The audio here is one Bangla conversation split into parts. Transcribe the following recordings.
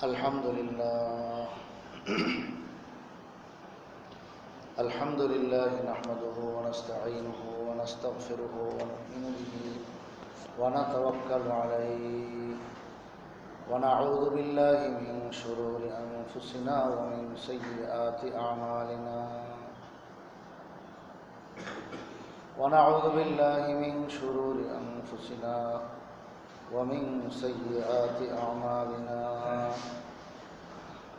الحمد لله الحمد لله نحمده ونستعينه ونستغفره ونؤمن به ونتوكل عليه ونعوذ بالله من شرور أنفسنا ومن سيئات أعمالنا ونعوذ بالله من شرور أنفسنا ومن سيئات أعمالنا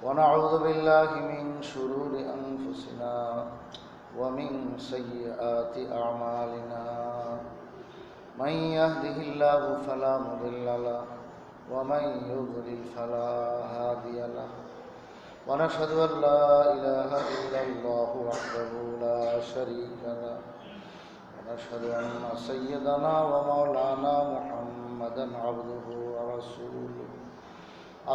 ونعوذ بالله من شرور أنفسنا ومن سيئات أعمالنا من يهده الله فلا مضل له ومن يضلل فلا هادي له ونشهد أن لا إله إلا الله وحده لا شريك له ونشهد أن سيدنا ومولانا محمدا عبده ورسوله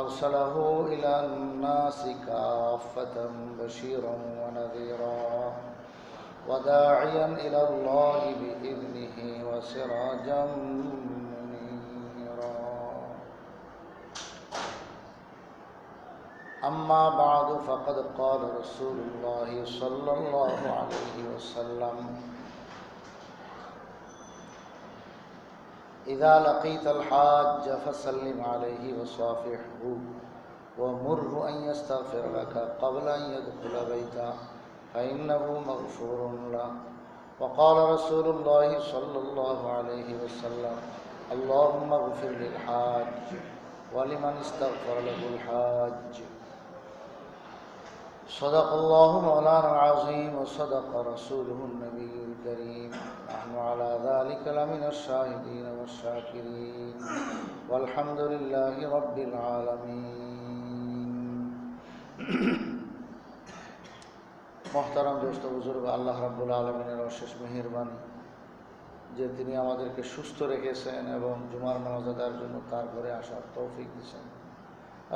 أرسله إلى الناس كافة بشيرا ونذيرا وداعيا إلى الله بإذنه وسراجا منيرا أما بعد فقد قال رسول الله صلى الله عليه وسلم إذا لقيت الحاج فسلم عليه وصافحه ومره أن يستغفر لك قبل أن يدخل بيته فإنه مغفور له وقال رسول الله صلى الله عليه وسلم اللهم اغفر للحاج ولمن استغفر له الحاج صدق الله مولانا العظيم وصدق رسوله النبي الكريم نحن على ذلك لمن الشاهدين والشاكرين والحمد لله رب العالمين محترم دوست বুজুর্গ আল্লাহ রাব্বুল আলামিনের অশেষ মেহেরবানি যে তিনি আমাদেরকে সুস্থ রেখেছেন এবং জুমার নামাজ আদায়ের জন্য তার ঘরে আসার তৌফিক দিয়েছেন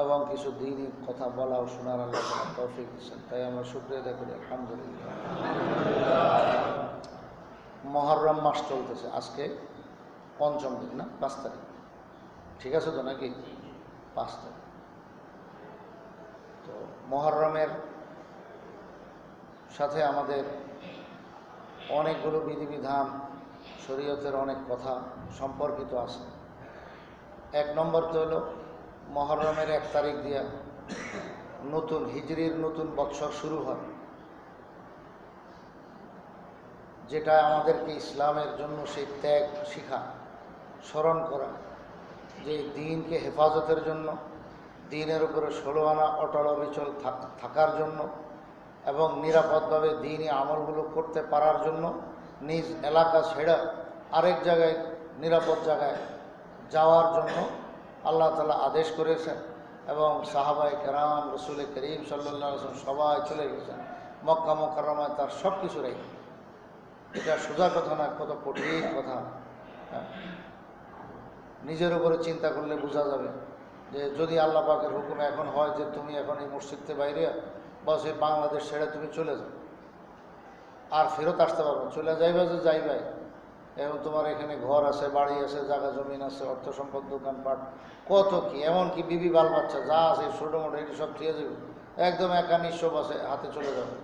এবং কিছু দিনই কথা বলা ও শোনার আল্লাহ তাআলা তৌফিক দিয়েছেন, তাই আমরা শুকরিয়া আদায় করি আলহামদুলিল্লাহ। মুহররম মাস চলতেছে, আজকে পঞ্চম দিন না 5 তারিখ, ঠিক আছে তো নাকি 5 তারিখ। তো মুহররমের সাথে আমাদের অনেকগুলো বিধিবিধান, শরীয়তের অনেক কথা সম্পর্কিত আছে। 1 নম্বর তো হলো মুহররমের 1 তারিখ দিয়া নতুন হিজরির নতুন বৎসর শুরু হয়, যেটা আমাদেরকে ইসলামের জন্য সেই ত্যাগ শিখা স্মরণ করা, যে দিনকে হেফাজতের জন্য, দিনের উপরে 16 আনা অটল অবিচল থাকার জন্য এবং নিরাপদভাবে দিনই আমলগুলো করতে পারার জন্য নিজ এলাকা ছেড়ে আরেক জায়গায় নিরাপদ জায়গায় যাওয়ার জন্য আল্লাহ তাআলা আদেশ করেছেন এবং সাহাবায়ে কেরাম রাসূল করিম সাল্লাল্লাহু আলাইহি ওয়াসাল্লাম সবাই চলে গেছেন মক্কা মুকাররমায় তার সব কিছু রেখে। এটা সোজা কথা না, কত কঠিন কথা। নিজের উপরে চিন্তা করলে বোঝা যাবে যে যদি আল্লাহ পাকের হুকুম এখন হয় যে তুমি এখন এই মসজিদ থেকে বাইরে বাস এই বাংলাদেশ ছেড়ে তুমি চলে যাও, আর ফেরত আসতে পারবে, চলে যাইবা যে যাইবাই, এবং তোমার এখানে ঘর আছে, বাড়ি আছে, জায়গা জমিন আছে, অর্থ সম্পদ, দোকানপাট, কত কি, এমনকি বিবি বাল বাচ্চা যা আছে ছোটো মোটো এটি সব ঠিক যাবে, একদম একা নিঃস্ব আছে হাতে চলে যাবে।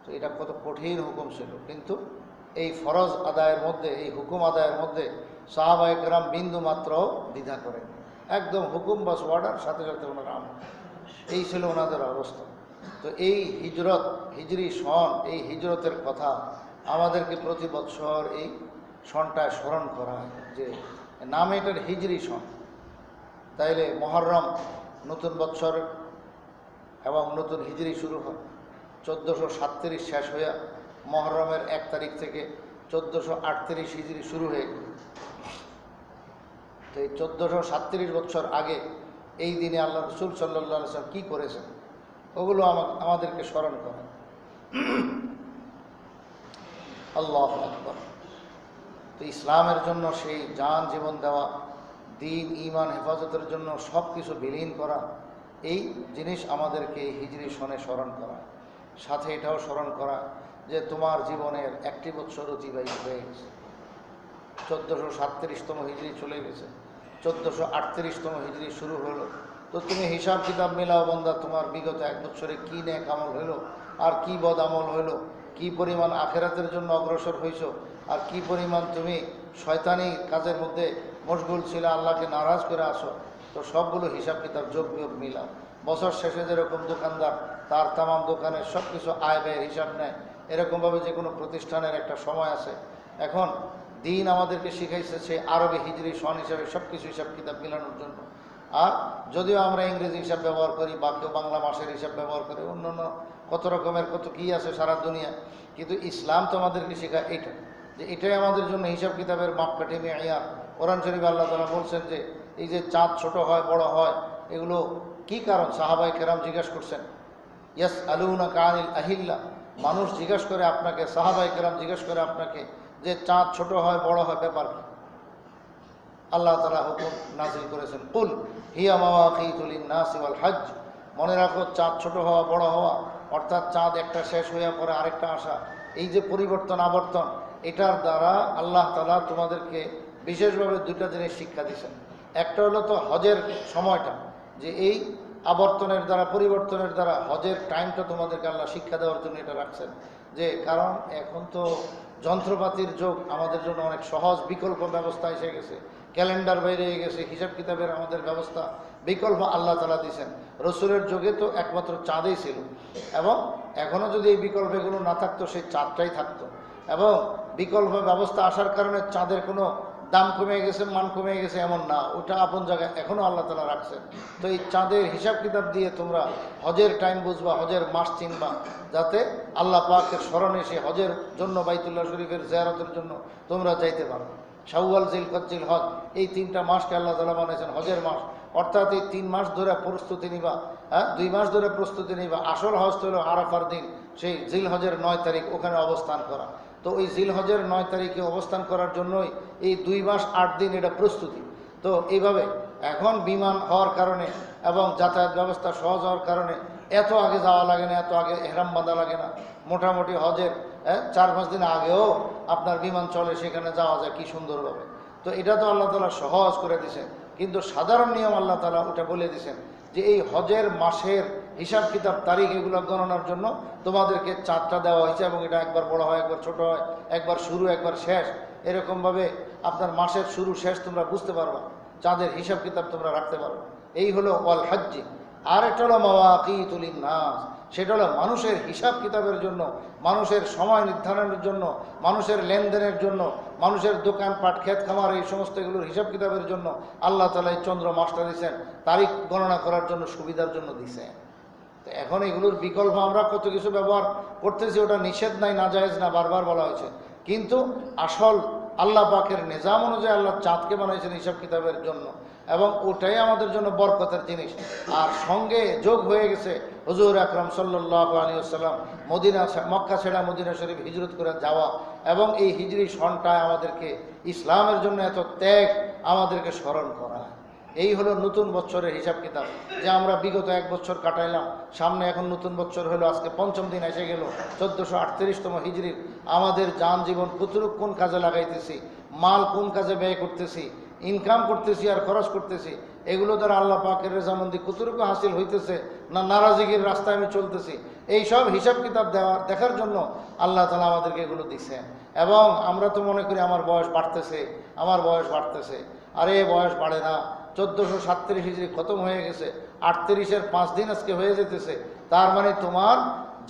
তো এটা কত কঠিন হুকুম ছিল, কিন্তু এই ফরজ আদায়ের মধ্যে, এই হুকুম আদায়ের মধ্যে সাহাবায়ে কেরাম বিন্দু মাত্র দ্বিধা করেন, একদম হুকুম বাস অর্ডার, সাথে সাথে ওনারা আমল, এই ছিল ওনাদের অবস্থা। তো এই হিজরত, হিজরি সন, এই হিজরতের কথা আমাদেরকে প্রতি বৎসর এই সনটায় স্মরণ করা হয়, যে নাম এটার হিজরি সন। তাইলে মুহররম নতুন বৎসর এবং নতুন হিজরি শুরু হয় 1437 শেষ হইয়া মুহররমের 1 তারিখ থেকে 1438 হিজরি শুরু হয়ে গেল। তো এই 1437 বছর আগে এই দিনে আল্লাহ রাসূল সাল্লাল্লাহু আলাইহি ওয়াসাল্লাম কী করেছেন ওগুলো আমাদেরকে স্মরণ করে। আল্লাহু আকবার। তো ইসলামের জন্য সেই জান জীবন দেওয়া, দিন ঈমান হেফাজতের জন্য সব কিছু বিলীন করা, এই জিনিস আমাদেরকে এই হিজরি সনে স্মরণ করা, সাথে এটাও স্মরণ করা যে তোমার জীবনের 1টি বৎসর অতিবাহিত হয়ে গেছে, 1437তম হিজরি চলে গেছে, 1438তম হিজরি শুরু হলো, তো তুমি হিসাব কিতাব মিলাও বন্দা, তোমার বিগত 1 বছরে কী নেক আমল হইলো আর কি বদ আমল হইলো, কি পরিমাণ আখেরাতের জন্য অগ্রসর হইছো, আর কি পরিমাণ তুমি শয়তানি কাজের মধ্যে মশগুল ছিল, আল্লাহকে নারাজ করে আসো। তো সবগুলো হিসাব কিতাব যোগ বিয়োগ মিলাও। বছর শেষে যেরকম দোকানদার তার তামাম দোকানের সব কিছু আয় ব্যয়ের হিসাব নেয়, এরকমভাবে যে কোনো প্রতিষ্ঠানের একটা সময় আছে। এখন দিন আমাদেরকে শিখাইছে সে আরবি হিজরি সন হিসাবে সব কিছু হিসাব কিতাব মিলানোর জন্য। আর যদিও আমরা ইংরেজি হিসাব ব্যবহার করি বা কেউ বাংলা মাসের হিসাব ব্যবহার করে, অন্যান্য কত রকমের কত কী আছে সারা দুনিয়া, কিন্তু ইসলাম তো আমাদেরকে শেখায় এইটা, যে এটাই আমাদের জন্য হিসাব কিতাবের মাপকাঠি মেয়ার। কোরআন শরীফে আল্লাহ তাআলা বলছেন যে এই যে চাঁদ ছোট হয় বড় হয়, এগুলো কি কারণ? সাহাবাই কেরাম জিজ্ঞাসা করছেন, ইয়াস আলুনাকা আনিল আহিল্লা, মানুষ জিজ্ঞাসা করে আপনাকে, সাহাবাই কেরাম জিজ্ঞাসা করে আপনাকে যে চাঁদ ছোট হয় বড় হয় ব্যাপার কি? আল্লাহ তাআলা হুকুম নাযিল করেছেন, কুল হিয়া মাওয়াকিতু লিন-নাসি ওয়াল হজ, মনে রাখো চাঁদ ছোট হওয়া বড় হওয়া অর্থাৎ চাঁদ একটা শেষ হইয়া পরে আরেকটা আসা, এই যে পরিবর্তন আবর্তন, এটার দ্বারা আল্লাহ তাআলা তোমাদেরকে বিশেষভাবে 2টা জিনিস শিক্ষা দিয়েছেন। একটা হলো তো হজের সময়টা, যে এই আবর্তনের দ্বারা পরিবর্তনের দ্বারা হজের টাইমটা তোমাদেরকে আল্লাহ শিক্ষা দেওয়ার জন্য এটা রাখছেন। যে কারণ এখন তো যন্ত্রপাতির যুগ, আমাদের জন্য অনেক সহজ বিকল্প ব্যবস্থা এসে গেছে, ক্যালেন্ডার বেরিয়ে গেছে, হিসাব কিতাবের আমাদের ব্যবস্থা বিকল্প আল্লাহ তাআলা দিয়েছেন। রসুলের যুগে তো একমাত্র চাঁদেই ছিল, এবং এখনও যদি এই বিকল্প এগুলো না থাকতো সেই চাঁদটাই থাকতো। এবং বিকল্প ব্যবস্থা আসার কারণে চাঁদের কোনো দাম কমে গেছে, মান কমে গেছে এমন না, ওটা আপন জায়গায় এখনও আল্লাহ তাআলা রাখছেন। তো এই চাঁদের হিসাব কিতাব দিয়ে তোমরা হজের টাইম বুঝবা, হজের মাস চিনবা, যাতে আল্লাহ পাকের স্মরণে সে হজের জন্য বাইতুল্লাহ শরীফের জিয়ারতের জন্য তোমরা যাইতে পারো। শাওয়াল, জিলকদ, জিলহজ, এই 3টা মাসকে আল্লাহ তাআলা বানিয়েছেন হজের মাস। অর্থাৎ এই 3 মাস ধরে প্রস্তুতি নিবা, 2 মাস ধরে প্রস্তুতি নিবা। আসল হজ হলো আরাফার দিন, সেই জিলহজের 9 তারিখ ওখানে অবস্থান করা। তো ওই জিলহজের 9 তারিখে অবস্থান করার জন্যই এই 2 মাস 8 দিন এটা প্রস্তুতি। তো এইভাবে এখন বিমান হওয়ার কারণে এবং যাতায়াত ব্যবস্থা সহজ হওয়ার কারণে এত আগে যাওয়া লাগে না, এত আগে এহরাম বাঁধা লাগে না। মোটামুটি হজের 4-5 দিন আগেও আপনার বিমান চলে, সেখানে যাওয়া যায় কি সুন্দরভাবে। তো এটা তো আল্লাহ তাআলা সহজ করে দিয়েছেন, কিন্তু সাধারণ নিয়ম আল্লাহ তাআলা ওটা বলে দিয়েছেন যে এই হজের মাসের হিসাব কিতাব তারিখ এগুলো গণনার জন্য তোমাদেরকে চাঁদটা দেওয়া হয়েছে, এবং এটা একবার বড় হয় একবার ছোট হয়, একবার শুরু একবার শেষ, এরকমভাবে আপনার মাসের শুরু শেষ তোমরা বুঝতে পারবা, চাঁদের হিসাব কিতাব তোমরা রাখতে পারবা। এই হলো ওয়াল হজ্জি। আর একটা হলো মাওয়াকিতু লিন-নাস, সেটা হলো মানুষের হিসাব কিতাবের জন্য, মানুষের সময় নির্ধারণের জন্য, মানুষের লেনদেনের জন্য, মানুষের দোকানপাট ক্ষেত খামার এই সমস্ত এগুলোর হিসাব কিতাবের জন্য আল্লাহ তাআলা এই চন্দ্র মাসটা দিয়েছেন, তারিখ গণনা করার জন্য, সুবিধার জন্য দিয়েছেন। তো এখন এগুলোর বিকল্প আমরা কত কিছু ব্যবহার করতেছি, ওটা নিষেধ নাই, নাজায়েজ না, বারবার বলা হয়েছে। কিন্তু আসল আল্লাহ পাকের নিজাম অনুযায়ী আল্লাহ চাঁদকে বানাইছেন হিসাব কিতাবের জন্য, এবং ওটাই আমাদের জন্য বরকতের জিনিস। আর সঙ্গে যোগ হয়ে গেছে হুজুর আকরাম সাল্লাল্লাহু আলাইহি ওয়াসাল্লাম মক্কা ছেড়া মদিনা শরীফ হিজরত করে যাওয়া, এবং এই হিজরি সনটায় আমাদেরকে ইসলামের জন্য এত ত্যাগ আমাদেরকে স্মরণ করা। এই হলো নতুন বছরের হিসাব কিতাব, যে আমরা বিগত 1 বছর কাটাইলাম, সামনে এখন নতুন বছর হলো, আজকে 5ম দিন এসে গেল 1438তম হিজরির। আমাদের যান জীবন কতটুকু কোন কাজে লাগাইতেছি, মাল কোন কাজে ব্যয় করতেছি, ইনকাম করতেছি আর খরচ করতেছি, এগুলো দ্বারা আল্লাহ পাকের রেজামন্দি কতটুকু হাসিল হইতেছে না নারাজিগির রাস্তায় আমি চলতেছি, এই সব হিসাব কিতাব দেখার জন্য আল্লাহ তাআলা আমাদেরকে এগুলো দিচ্ছেন। এবং আমরা তো মনে করি আমার বয়স বাড়তেছে, আমার বয়স বাড়তেছে। আরে বয়স বাড়ে না, 1437 হিজরি খতম হয়ে গেছে, 38-এর 5 দিন আজকে হয়ে যেতেছে, তার মানে তোমার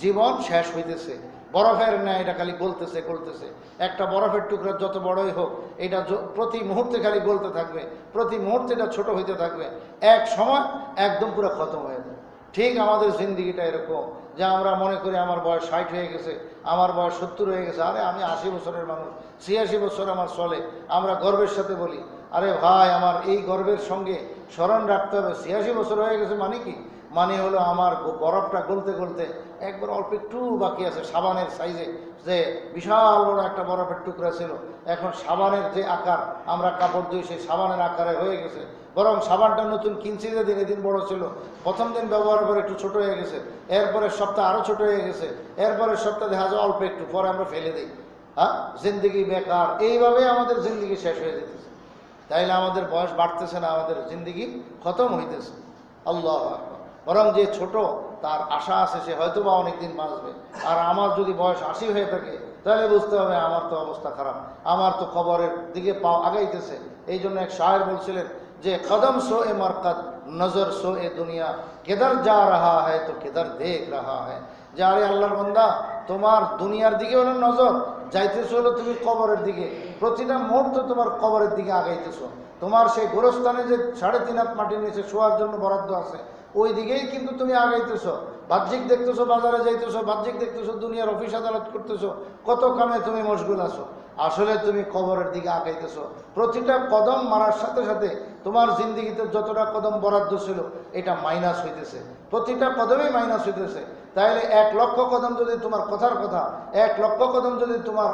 জীবন শেষ হইতেছে। বরফের ন্যায় এটা খালি গলতেছে গলতেছে। একটা বরফের টুকরা যত বড়ই হোক, এটা প্রতি মুহূর্তে খালি গলতে থাকবে, প্রতি মুহূর্তে এটা ছোট হইতে থাকবে, এক সময় একদম পুরো খতম হয়ে যাবে। ঠিক আমাদের জিন্দিগিটা এরকম, যে আমরা মনে করি আমার বয়স 60 হয়ে গেছে, আমার বয়স 70 হয়ে গেছে, আরে আমি 80 বছরের মানুষ, 86 বছর আমার চলে। আমরা গর্বের সাথে বলি, আরে ভাই আমার এই গর্বের সঙ্গে স্মরণ রাখতে হবে 86 বছর হয়ে গেছে। মানে কি? মানে হলো আমার বরফটা গলতে গলতে একবার অল্প একটু বাকি আছে, সাবানের সাইজে যে বিশাল বড় একটা বরফের টুকরা ছিল, এখন সাবানের যে আকার আমরা কাপড় ধুই সেই সাবানের আকারে হয়ে গেছে। বরং সাবানটা নতুন কিনছি যে দিনে দিন বড় ছিল, প্রথম দিন ব্যবহার করে একটু ছোট হয়ে গেছে, এরপরের সপ্তাহ আরও ছোট হয়ে গেছে, এরপরের সপ্তাহ দেখা যায় অল্প একটু, পরে আমরা ফেলে দিই। জিন্দিগি বেকার, এইভাবে আমাদের জিন্দিগি শেষ হয়ে যেতেছে। তাইলে আমাদের বয়স বাড়তেছে না, আমাদের জিন্দিগি খতম হইতেছে। আল্লাহ আকবার। বরং যে ছোট তার আশা আছে সে হয়তো বা অনেকদিন বাঁচবে, আর আমার যদি বয়স 80 হয়ে থাকে তাহলে বুঝতে হবে আমার তো অবস্থা খারাপ, আমার তো কবরের দিকে পাও আগাইতেছে। এই জন্য এক শায়ের বলছিলেন যে কদম সো এ মরকত নজর সো এ দুনিয়া, কেদার যা রাহা হয় তো কেদার দেখ রাহা হয়। যে আরে আল্লাহর বান্দা, তোমার দুনিয়ার দিকে হলো নজর, যাইতেছো হলো তুমি কবরের দিকে, প্রতিটা মুহূর্ত তোমার কবরের দিকে আগাইতেছো। তোমার সেই গোরস্থানে যে 3.5 হাত মাটির নিচে শোয়ার জন্য বরাদ্দ আছে, ওই দিকেই কিন্তু তুমি আগাইতেছো। বাহ্যিক দেখতেছো বাজারে যাইতেছো, বাহ্যিক দেখতেছো দুনিয়ার অফিস আদালত করতেছো, কত কামে তুমি মশগুল আছো, আসলে তুমি কবরের দিকে আগাইতেছো। প্রতিটা কদম মারার সাথে সাথে তোমার জিন্দিগিতে যতটা কদম বরাদ্দ ছিল এটা মাইনাস হইতেছে, প্রতিটা কদমেই মাইনাস হইতেছে। তাইলে 1 লক্ষ কদম যদি তোমার কথার কথা 1 লক্ষ কদম যদি তোমার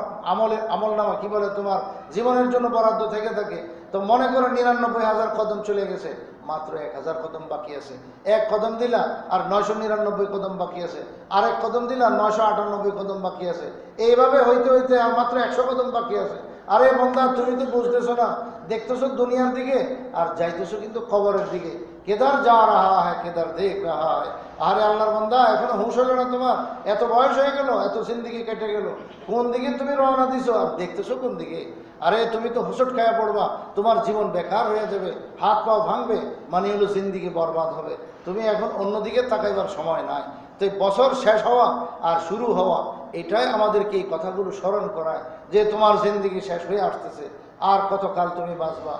আমল নামা কি বলে তোমার জীবনের জন্য বরাদ্দ থেকে থাকে, তো মনে করো 99,000 কদম চলে গেছে, মাত্র 1,000 কদম বাকি আছে। 1 কদম দিলা আর 999 কদম বাকি আছে, আরেক কদম দিলা 998 কদম বাকি আছে। এইভাবে হইতে হইতে আর মাত্র 100 কদম বাকি আছে। আরে বন্ধা, তুমি তো বুঝতেছো না, দেখতেছো দুনিয়ার দিকে আর যাইতেছো কিন্তু কবরের দিকে। কেদার যা রাহা হয় কেদার দেখ রাহা হয়। আরে আল্লাহর বান্দা, এখনো হুঁশ হলো না তোমার? এত বয়স হয়ে গেল, এত জিন্দিগি কেটে গেল, কোন দিকে তুমি রওনা দিছো আর দেখতেছো কোন দিকে? আরে তুমি তো হুঁসট খায়া পড়বা, তোমার জীবন বেকার হয়ে যাবে, হাত পাও ভাঙবে, মানে হলো জিন্দিগি বরবাদ হবে। তুমি এখন অন্যদিকে তাকাইবার সময় নাই। তো এই বছর শেষ হওয়া আর শুরু হওয়া, এটাই আমাদেরকে এই কথাগুলো স্মরণ করায় যে তোমার জিন্দিগি শেষ হয়ে আসতেছে, আর কতকাল তুমি বাঁচবা।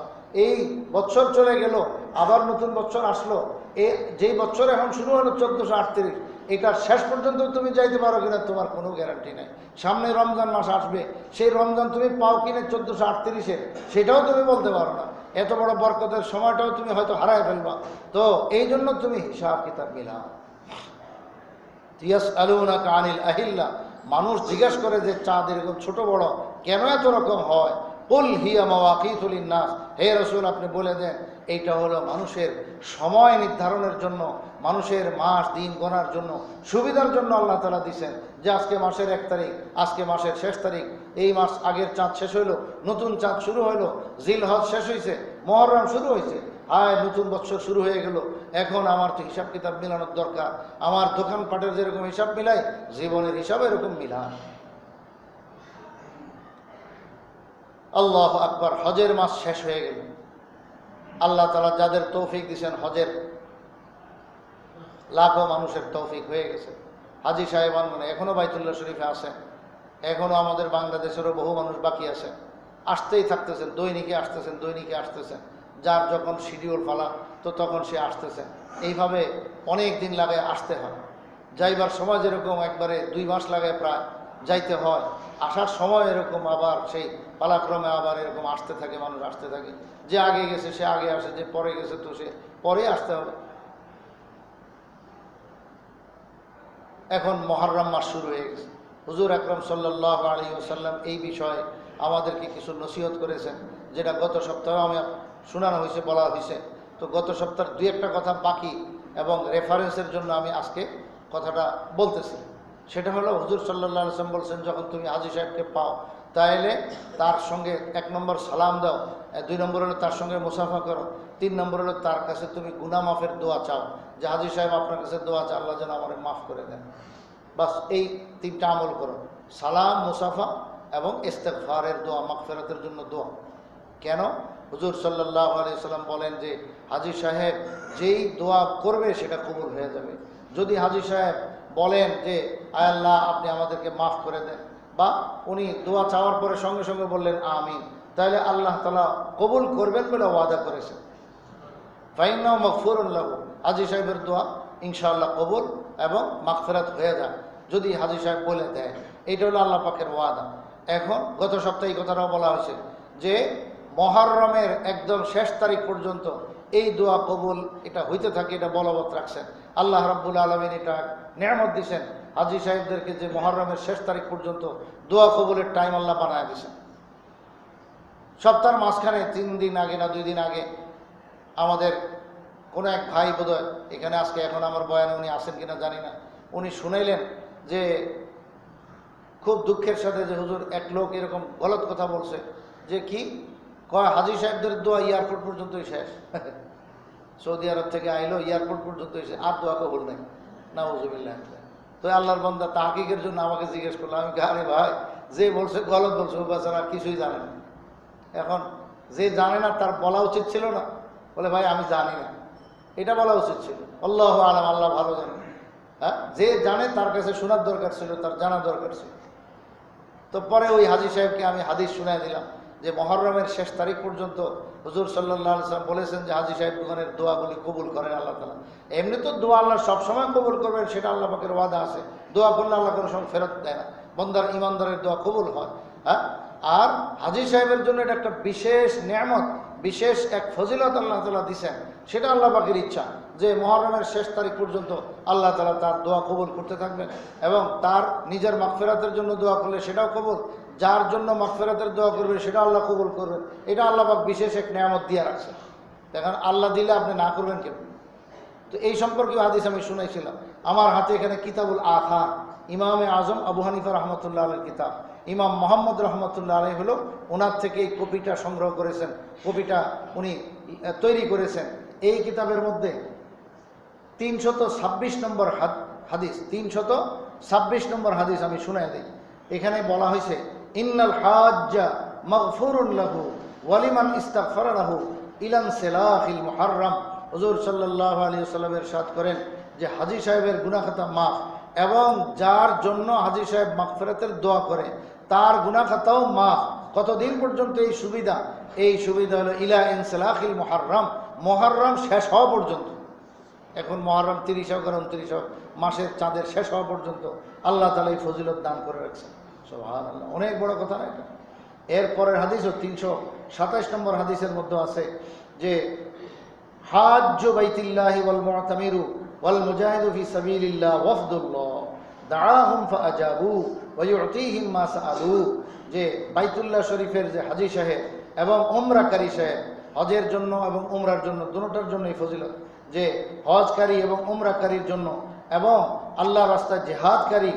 এই বছর চলে গেল, আবার নতুন বছর আসলো। যেই বছর এখন শুরু হলো 1438, এটার শেষ পর্যন্ত তুমি যাইতে পারো কিনা তোমার কোনো গ্যারান্টি নাই। সামনে রমজান মাস আসবে, সেই রমজান তুমি পাও কিনা 1438-এর, সেটাও তুমি বলতে পারো না। এত বড় বরকতের সময়টাও তুমি হয়তো হারায় ফেলবা। তো এই জন্য তুমি হিসাব কিতাব মিলাও। ইয়াসআলুনাকা আনিল আহিল্লা, মানুষ জিজ্ঞেস করে যে চাঁদ এরকম ছোট বড় কেন এত রকম হয়? কুল হিয়া মাওয়াকিতু লিন্নাস, হে রাসূল আপনি বলে দেন এইটা হলো মানুষের সময় নির্ধারণের জন্য, মানুষের মাস দিন গণার জন্য, সুবিধার জন্য আল্লাহ তাআলা দিয়েছেন যে আজকে মাসের 1 তারিখ, আজকে মাসের শেষ তারিখ, এই মাস আগের চাঁদ শেষ হইলো, নতুন চাঁদ শুরু হইলো, জিলহজ শেষ হয়েছে, মুহররম শুরু হয়েছে, হায় নতুন বছর শুরু হয়ে গেল। এখন আমার তো হিসাব কিতাব মিলানোর দরকার। আমার দোকানপাটের যেরকম হিসাব মিলাই, জীবনের হিসাব এরকম মিলান। আল্লাহু আকবার। হজের মাস শেষ হয়ে গেল। আল্লাহ তাআলা যাদের তৌফিক দিয়েছেন হজের, লাখো মানুষের তৌফিক হয়ে গেছে। হাজী সাহেবান মানে এখনও বাইতুল্লাহ শরীফে আসেন, এখনও আমাদের বাংলাদেশেরও বহু মানুষ বাকি আছে, আসতেই থাকতেছেন, দৈনিকে আসতেছেন, দৈনিকে আসতেছেন। যার যখন শিডিউল ফালা তো তখন সে আসতেছেন। এইভাবে অনেক দিন লাগে আসতে হয়। যাইবার সময় যেরকম একবারে 2 মাস লাগে প্রায় যাইতে হয়, আসার সময় এরকম আবার সেই পালাক্রমে আবার এরকম আসতে থাকে, মানুষ আসতে থাকে। যে আগে গেছে সে আগে আসে, যে পরে গেছে তো সে পরে আসতে হবে। এখন মুহররম মাস শুরু হয়ে গেছে। হুজুর আকরাম সাল্লাল্লাহু আলাইহি ওয়াসাল্লাম এই বিষয়ে আমাদেরকে কিছু নসিহত করেছেন, যেটা গত সপ্তাহে আমি শোনানো হয়েছে, বলা হয়েছে। তো গত সপ্তাহের 2-1টা কথা বাকি এবং রেফারেন্সের জন্য আমি আজকে কথাটা বলতেছি। সেটা হলো হুজুর সাল্লাল্লাহু আলাইহি ওয়াসাল্লাম বলছেন, যখন তুমি হাজী সাহেবকে পাও তাহলে তার সঙ্গে 1 নম্বর সালাম দাও, 2 নম্বর হলো তার সঙ্গে মুসাফা করো, 3 নম্বর হলো তার কাছে তুমি গুনাহ মাফের দোয়া চাও, যে হাজী সাহেব আপনার কাছে দোয়া চাও আল্লাহ যেন আমার মাফ করে দেন। বাস এই 3টা আমল করো, সালাম, মুসাফা এবং ইস্তেগফারের দোয়া, মাগফিরাতের জন্য দোয়া। কেন? হুজুর সাল্লাল্লাহু আলাইহি ওয়াসাল্লাম বলেন যে হাজী সাহেব যেই দোয়া করবে সেটা কবুল হয়ে যাবে। যদি হাজী সাহেব বলেন যে আয় আল্লাহ আপনি আমাদেরকে মাফ করে দেন, বা উনি দোয়া চাওয়ার পরে সঙ্গে সঙ্গে বললেন আমিন, তাহলে আল্লাহ তাআলা কবুল করবেন বলে ওয়াদা করেছেন। ফাইন্নাহু মাগফুরুন লাহু, হাজী সাহেবের দোয়া ইনশাআল্লাহ কবুল এবং মাগফিরাত হয়ে যায় যদি হাজী সাহেব বলে দেয়। এইটা হলো আল্লাহ পাকের ওয়াদা। এখন গত সপ্তাহে এই কথাটাও বলা হয়েছে যে মুহররমের একদম শেষ তারিখ পর্যন্ত এই দোয়া কবুল এটা হইতে থাকে, এটা বলবৎ রাখছেন আল্লাহ রাব্বুল আলামিন। এটা নিয়ামত দিয়েছেন হাজী সাহেবদেরকে যে মুহররমের শেষ তারিখ পর্যন্ত দোয়া কবুলের টাইম আল্লাহ বানায় দিয়েছেন। সপ্তাহের মাঝখানে 3 দিন আগে না 2 দিন আগে আমাদের কোনো এক ভাই বোধহয় এখানে আজকে এখন আমার বয়ানে উনি আসেন কিনা জানি না, উনি শুনাইলেন যে খুব দুঃখের সাথে যে হুজুর এক লোক এরকম গলত কথা বলছে, যে কি কয় হাজী সাহেবদের দোয়া এয়ারপোর্ট পর্যন্তই শেষ। সৌদি আরব থেকে আইলো, এয়ারপোর্ট পর্যন্ত এসে আর দোয়া কবুল নাই, নাউজুবিল্লাহ। তো আল্লাহর বান্দা তাহকিকের জন্য আমাকে জিজ্ঞেস করলো, আমি আরে ভাই যে বলছে গলত বলছে, ও বেচারা কিছুই জানে না। এখন যে জানে না তার বলা উচিত ছিল না? বলে ভাই আমি জানি না, এটা বলা উচিত ছিল। আল্লাহু আলাম, আল্লাহ ভালো জানে। হ্যাঁ, যে জানে তার কাছে শোনার দরকার ছিল, তার জানা দরকার ছিল। তো পরে ওই হাজী সাহেবকে আমি হাদিস শুনাই দিলাম যে মুহররমের শেষ তারিখ পর্যন্ত হুজুর সাল্লাল্লাহু আলাইহি ওয়াসাল্লাম বলেছেন যে হাজী সাহেব দোকানের দোয়াগুলি কবুল করেন আল্লাহ তাআলা। এমনি তো দোয়া আল্লাহ সবসময় কবুল করবেন, সেটা আল্লাহ পাকের ওয়াদা আছে। দোয়া করলে আল্লাহ কোনো সময় ফেরত দেয় না, বন্দার ইমানদারের দোয়া কবুল হয়। হ্যাঁ, আর হাজী সাহেবের জন্য এটা একটা বিশেষ নেয়ামত, বিশেষ এক ফজিলত আল্লাহ তাআলা দিয়েছেন। সেটা আল্লাহ পাকের ইচ্ছা যে মুহররমের শেষ তারিখ পর্যন্ত আল্লাহ তাআলা তার দোয়া কবুল করতে থাকবেন, এবং তার নিজের মাগফিরাতের জন্য দোয়া করলে সেটাও কবুল, যার জন্য মাগফিরাতের দোয়া করবে সেটা আল্লাহ কবুল করবেন। এটা আল্লাহ পাক বিশেষ এক নেয়ামত দিয়ে রাখছেন। দেখেন, আল্লাহ দিলে আপনি না করবেন কেন? তো এই সম্পর্কে হাদিস আমি শুনেছিলাম। আমার হাতে এখানে কিতাবুল আথার, ইমামে আজম আবু হানিফা রহমতুল্লাহ আলাইহির কিতাব, ইমাম মোহাম্মদ রহমতুল্লাহ আলাইহি হলো ওনার থেকে এই কপিটা সংগ্রহ করেছেন, কপিটা উনি তৈরি করেছেন। এই কিতাবের মধ্যে 326 নম্বর হাদিস, 326 নম্বর হাদিস আমি শুনাই দিই। এখানে বলা হয়েছে, ইন্নাল হাজ্জা মাগফুরুন লাহু ওয়ালিমান ইস্তাগফারা লাহু ইলান সিলাহিল মুহররম। হুজুর সাল্লাল্লাহু আলাইহি ওয়াসাল্লাম ইরশাদ করেন যে হাজী সাহেবের গুনাহ খাতা মাফ, এবং যার জন্য হাজী সাহেব মাগফিরাতের দোয়া করে তার গুনাহ খাতাও মাফ। কতদিন পর্যন্ত এই সুবিধা? এই সুবিধা হলো ইলা ইনসিলাহিল মুহররম, মুহররম শেষ হওয়া পর্যন্ত। এখন মুহররম 30 হোক আর 29 হোক, মাসের চাঁদের শেষ হওয়া পর্যন্ত আল্লাহ তাআলা এই ফজিলত দান করে রাখছেন। সুবহানাল্লাহ, অনেক বড় কথা না এটা? এরপরের হাদিসও 327 নম্বর হাদিসের মধ্যে আছে যে হাজ্জু বাইতিল্লাহি ওয়াল মুতামিরু ওয়াল মুজাহিদু ফি সাবিলিল্লাহ ওয়াফদুল্লাহ দাআহুম ফাআজাবু ওয়া ইউতিহিম মা সাআলু। যে বাইতুল্লাহ শরীফের যে হাজী সাহেব এবং উমরাকারী সাহেব, হজের জন্য এবং উমরার জন্য দুটোটার জন্য এই ফজিলত, যে হজকারী এবং উমরাকারীর জন্য এবং আল্লাহর রাস্তায় জিহাদকারী,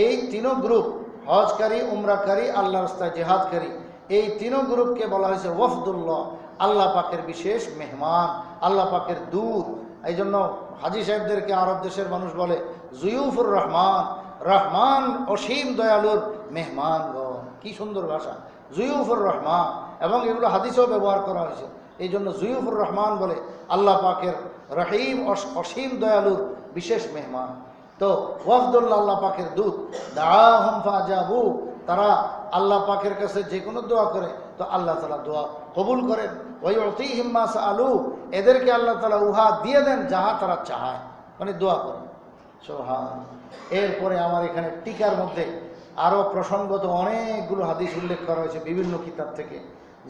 এই তিনও গ্রুপ, হজকারী, উমরাকারী, আল্লাহর রাস্তায় জিহাদকারী, এই তিনও গ্রুপকে বলা হয়েছে ওয়াফদুল্লাহ, আল্লাহ পাকের বিশেষ মেহমান, আল্লাহ পাকের দূত। এই জন্য হাজী সাহেবদেরকে আরব দেশের মানুষ বলে জুয়ুফুর রহমান, রহমান অসীম দয়ালুর মেহমানগণ। কি সুন্দর ভাষা, জুয়ুফুর রহমান, এবং এগুলো হাদিসেও ব্যবহার করা হয়েছে। এই জন্য জুয়ুফুর রহমান বলে আল্লাহ পাকের রহিম অসীম দয়ালুর বিশেষ মেহমান। তো ওয়াফদুল্লাহ আল্লাহ পাকের দূত, দাআহুম ফাআজাবু, তারা আল্লাহ পাকের কাছে যে কোনো দোয়া করে তো আল্লাহ তাআলা দোয়া কবুল করেন। ওয়া ইউতিহিম মা সাআলু, এদেরকে আল্লাহ তাআলা উহা দিয়ে দেন যাহা তারা চায়, মানে দোয়া করেন। সুবহান। এরপরে আমার এখানে টিকার মধ্যে আরও প্রসঙ্গত অনেকগুলো হাদিস উল্লেখ করা হয়েছে বিভিন্ন কিতাব থেকে।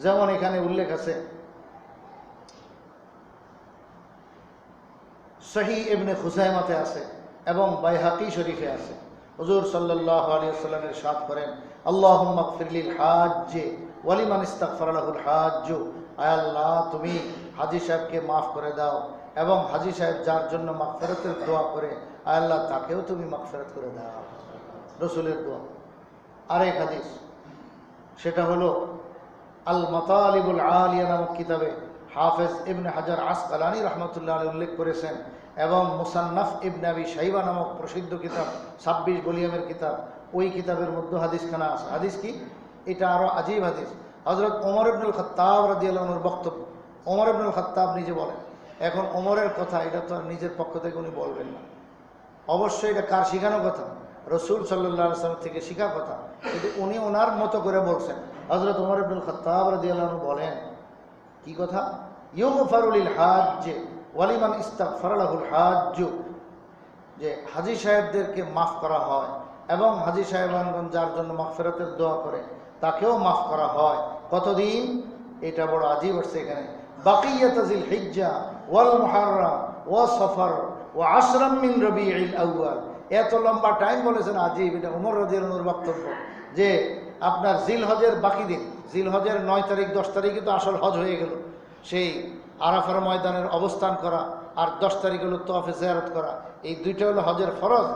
যেমন এখানে উল্লেখ আছে সহিহ ইবনে খুজাইমাতে আছে এবং বাইহাকি শরীফে আছে। হুজুর সাল্লাল্লাহু আলাইহি ওয়াসাল্লাম ইরশাদ করেন, আল্লাহুম্মা গফির লিল হাজ্জি ওয়া লিমান ইস্তাগফারা লাহুল হাজ্জু। আয় আল্লাহ, তুমি হাজী সাহেবকে মাফ করে দাও, এবং হাজী সাহেব যার জন্য মাগফিরাতের দোয়া করে আয় আল্লাহ তাকেও তুমি মাগফিরাত করে দাও। রাসূলের দোয়া। আরেক হাদিস, সেটা হলো আল মাতালিবুল আলিয়া নামক কিতাবে হাফেজ ইবনে হাজার আসকালানী রহমতুল্লাহ আলাইহি উল্লেখ করেছেন, এবং মুসান্নাফ ইবনে আবি শাইবা নামক প্রসিদ্ধ কিতাব, 26 ভলিউমের কিতাব, ওই কিতাবের মধ্যে হাদিসখানা আছে। হাদিস কি? এটা আরও আজীব হাদিস। হযরত ওমর ইবনুল খাত্তাব রাদিয়াল্লাহু আনহুর বক্তব্য। ওমর ইবনুল খাত্তাব নিজে বলেন। এখন ওমরের কথা, এটা তো আর নিজের পক্ষ থেকে উনি বলবেন না, অবশ্যই এটা কার শিখানো কথা? রসুল সাল্লাল্লাহু আলাইহি ওয়াসাল্লাম থেকে শিখা কথা, কিন্তু উনি ওনার মতো করে বলছেন। হযরত ওমর ইবনুল খাত্তাব রাদিয়াল্লাহু আনহু বলেন, কি কথা? ইউগফারু লিল হাজ্জি ওয়া লিমান ইস্তাগফারা লাহুল হাজ্জু, যে হাজী সাহেবদেরকে মাফ করা হয় এবং হাজী সাহেবানগণ যার জন্য মাগফিরাতের দোয়া করে তাকেও মাফ করা হয়। কতদিন? এটা বড় আজীব হচ্ছে এখানে, বাকিয়াত জিল হিজ্জা ওয়াল মুহাররম ওয়া সফর ওয়া আশরাম মিন রবিউল আউয়াল। এত লম্বা টাইম বলেছেন, আজীব। এটা ওমর রাদিয়াল্লাহু আনহুর বক্তব্য যে আপনার জিলহজের বাকি দিন, জিলহজের 9 তারিখ 10 তারিখে তো আসল হজ হয়ে গেল, সেই আরাফার ময়দানের অবস্থান করা, আর 10 তারিখ হলো তওয়াফে জিয়ারত করা। এই দুইটা হলো হজের ফরজ,